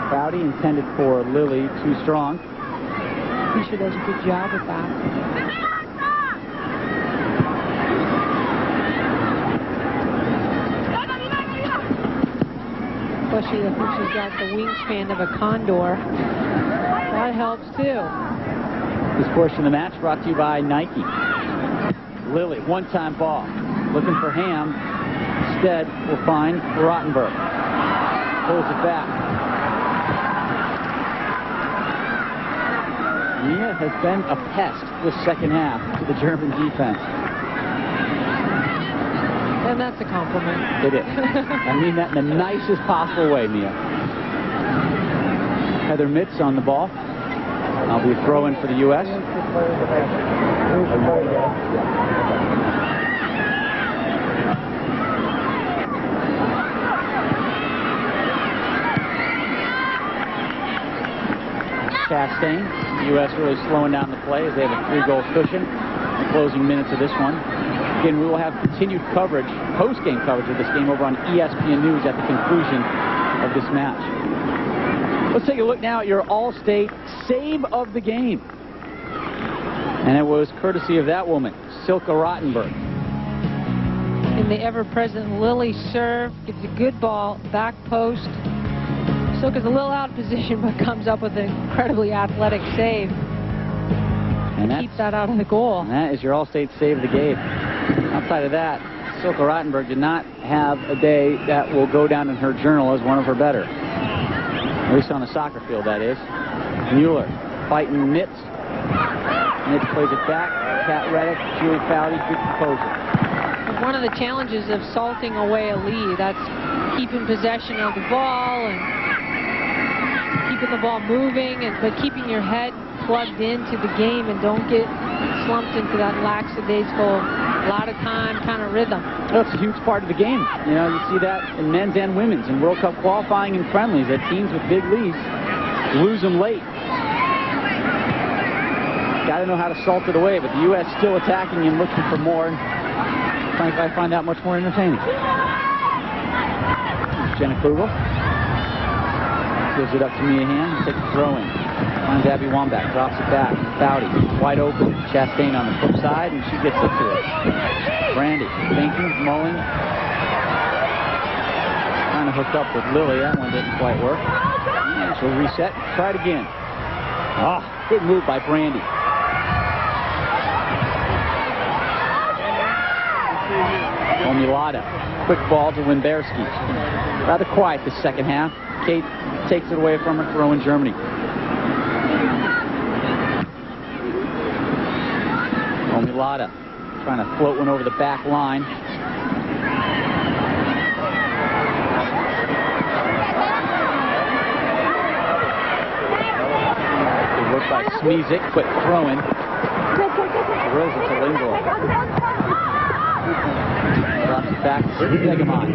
Foudy intended for Lily, too strong. Fisher does a good job with that. Especially if she's got the wingspan of a condor. That helps too. This portion of the match brought to you by Nike. Lily, one-time ball. Looking for Ham. Instead, we'll find Rottenberg. Pulls it back. Mia has been a pest this second half to the German defense. And that's a compliment. It is. I mean that in the nicest possible way, Mia. Heather Mitz on the ball. I'll be a throw-in for the U.S. Chastain. The U.S. really slowing down the play as they have a 3-goal cushion in the closing minutes of this one. Again, we will have continued coverage, post-game coverage of this game over on ESPN News at the conclusion of this match. Let's take a look now at your All-State save of the game. And it was courtesy of that woman, Silke Rottenberg. In the ever-present Lily serve, gives a good ball, back post. Silke's a little out of position, but comes up with an incredibly athletic save. And keeps that out of the goal. And that is your All-State save of the game. Outside of that, Silke Rottenberg did not have a day that will go down in her journal as one of her better. At least on the soccer field, that is. Mueller fighting Mitz. Mitz plays it back. Kat Reddick, Julie Fowdy, good composure. One of the challenges of salting away a lead, that's keeping possession of the ball and keeping the ball moving, but keeping your head plugged into the game and don't get slumped into that lackadaisical, a lot of time kind of rhythm. That's a huge part of the game. You know, you see that in men's and women's, in World Cup qualifying and friendlies, that teams with big leads lose them late. Got to know how to salt it away, but the U.S. still attacking and looking for more. And frankly, I find that much more entertaining. Jenna Kugel gives it up to Mia Hamm, takes a throw in. Finds Abby Wambach, drops it back. Fowdy, wide open. Chastain on the flip side, and she gets up to it. Brandy, thinking, mulling. Trying to hook up with Lily. That one didn't quite work. And she'll reset, try it again. Ah, good move by Brandy. Omilada, quick ball to Wimberski. Rather quiet this second half. Kate takes it away from her, throw in Germany. Omilada trying to float one over the back line. Good work by Smizik, quick throw in. Rosa to Lindor. Drops it back to Stegemont.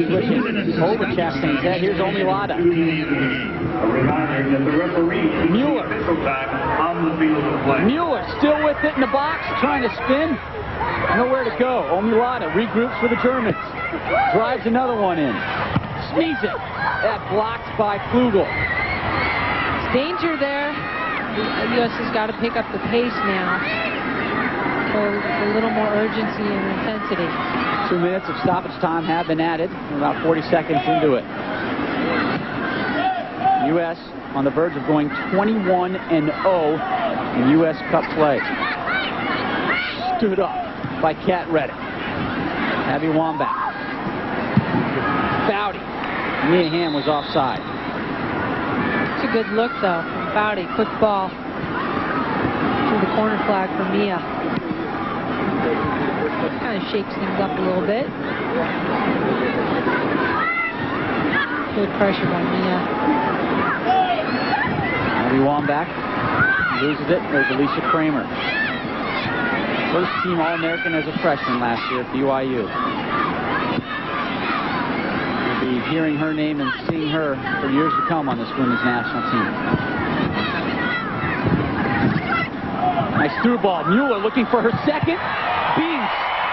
Switching over Chastain's head. Here's Omilada. Mueller. Mueller still with it in the box, trying to spin. Nowhere to go. Omilada regroups for the Germans. Drives another one in. Smizik. That blocked by Klugel. It's danger there. The U.S. has got to pick up the pace now. So a little more urgency and intensity. 2 minutes of stoppage time have been added. We're about 40 seconds into it. U.S. on the verge of going 21-0 in U.S. Cup play. Stood up by Kat Reddick. Abby Wambach. Fowdy. Mia Hamm was offside. It's a good look, though, from Fowdy. Quick ball to the corner flag for Mia. Kind of shakes things up a little bit. Good pressure by Mia. Abby Wambach loses it. There's Alicia Kramer. First team All-American as a freshman last year at BYU. We'll be hearing her name and seeing her for years to come on this women's national team. Nice through ball. Mueller looking for her second. Beam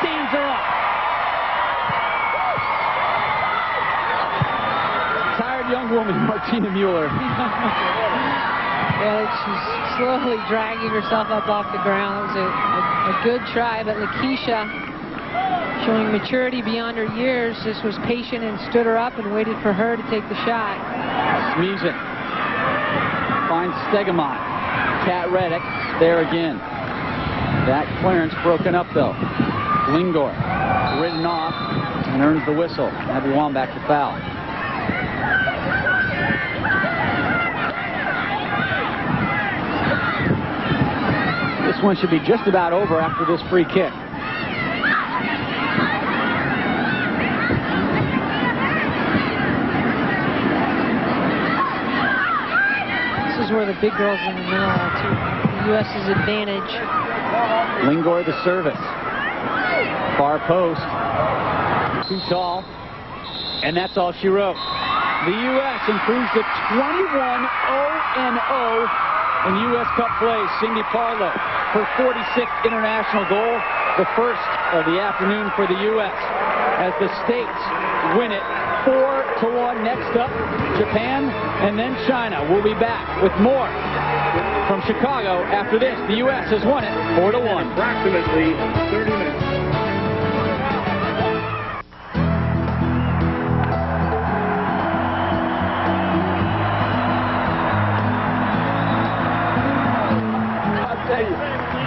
stands her up. Tired young woman, Martina Mueller. Yeah, she's slowly dragging herself up off the ground. It was a good try, but Lakeisha, showing maturity beyond her years, just was patient and stood her up and waited for her to take the shot. Smizik finds Stegemont. Kat Reddick there again. That clearance broken up, though. Lindor ridden off and earns the whistle. Abby Wambach to foul. This one should be just about over after this free kick. This is where the big girls in the middle are, too. The U.S.'s advantage. Lingor the service. Far post. Too tall. And that's all she wrote. The U.S. improves to 21-0-0 in U.S. Cup play. Cindy Parlow, her 46th international goal, the first of the afternoon for the U.S. as the States win it 4-1. Next up, Japan and then China. We'll be back with more from Chicago after this. The U.S. has won it 4-1. Approximately 30 minutes.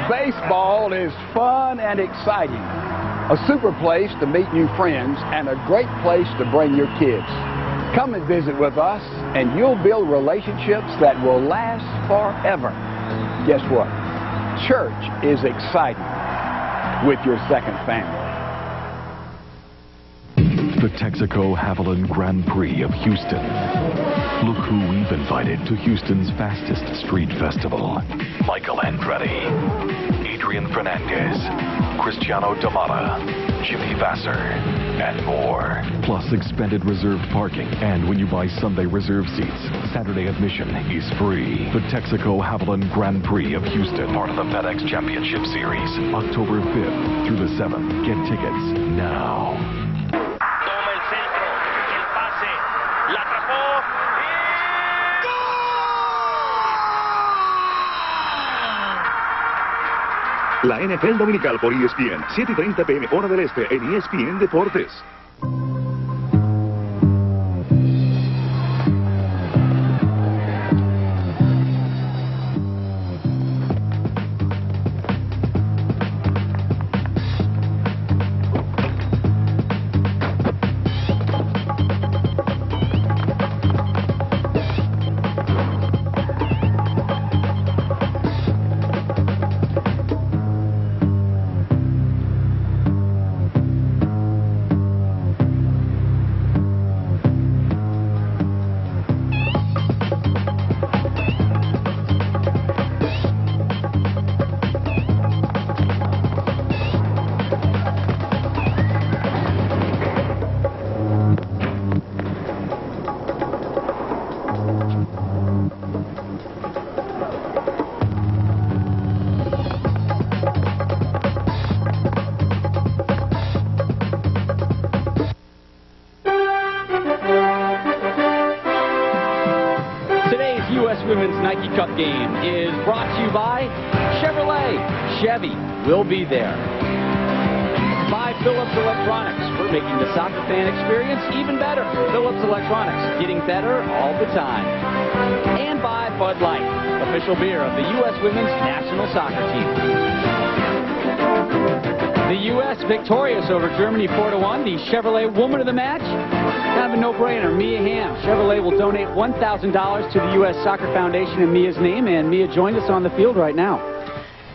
Baseball is fun and exciting. A super place to meet new friends and a great place to bring your kids. Come and visit with us and you'll build relationships that will last forever. Guess what? Church is exciting with your second family. The Texaco Haviland Grand Prix of Houston. Look who we've invited to Houston's fastest street festival. Michael Andretti, Adrian Fernandez, Cristiano Damata, Jimmy Vasser, and more. Plus expanded reserved parking. And when you buy Sunday reserve seats, Saturday admission is free. The Texaco Haviland Grand Prix of Houston, part of the FedEx Championship Series. October 5th through the 7th. Get tickets now. La NFL Dominical por ESPN, 7:30 p.m. hora del este en ESPN Deportes. Women's Nike Cup game is brought to you by Chevrolet. Chevy will be there. By Phillips Electronics. We're making the soccer fan experience even better. Phillips Electronics, getting better all the time. And by Bud Light, official beer of the U.S. Women's National Soccer Team. The U.S. victorious over Germany 4-1. The Chevrolet Woman of the Match. Kind of a no-brainer. Mia Hamm. Chevrolet will donate $1,000 to the U.S. Soccer Foundation in Mia's name, and Mia joined us on the field right now.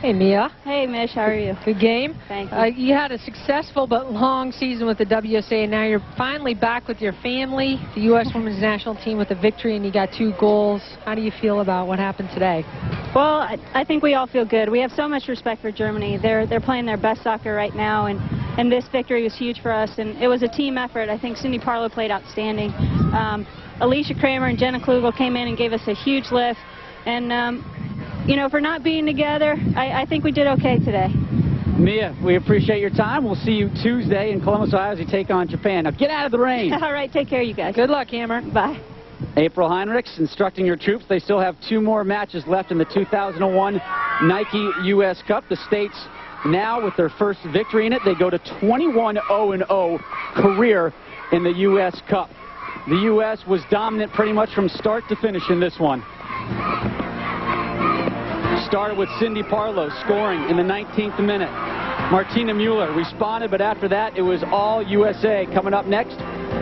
Hey, Mia. Hey, Mish. How are you? Good game. Thank you. You had a successful but long season with the WUSA, and now you're finally back with your family, the U.S. Women's National Team, with a victory, and you got 2 goals. How do you feel about what happened today? Well, I think we all feel good. We have so much respect for Germany. They're playing their best soccer right now, and this victory was huge for us, and it was a team effort. I think Cindy Parlow played outstanding. Alicia Kramer and Jenna Klugel came in and gave us a huge lift, and you know, for not being together, I think we did okay today. Mia, we appreciate your time. We'll see you Tuesday in Columbus, Ohio as you take on Japan. Now get out of the rain. All right, take care, you guys. Good luck, Hammer. Bye. April Heinrichs instructing your troops. They still have 2 more matches left in the 2001 Nike U.S. Cup. The States now with their first victory in it. They go to 21-0-0 career in the U.S. Cup. The U.S. was dominant pretty much from start to finish in this one. Started with Cindy Parlow scoring in the 19th minute. Martina Mueller responded, but after that, it was all USA. Coming up next,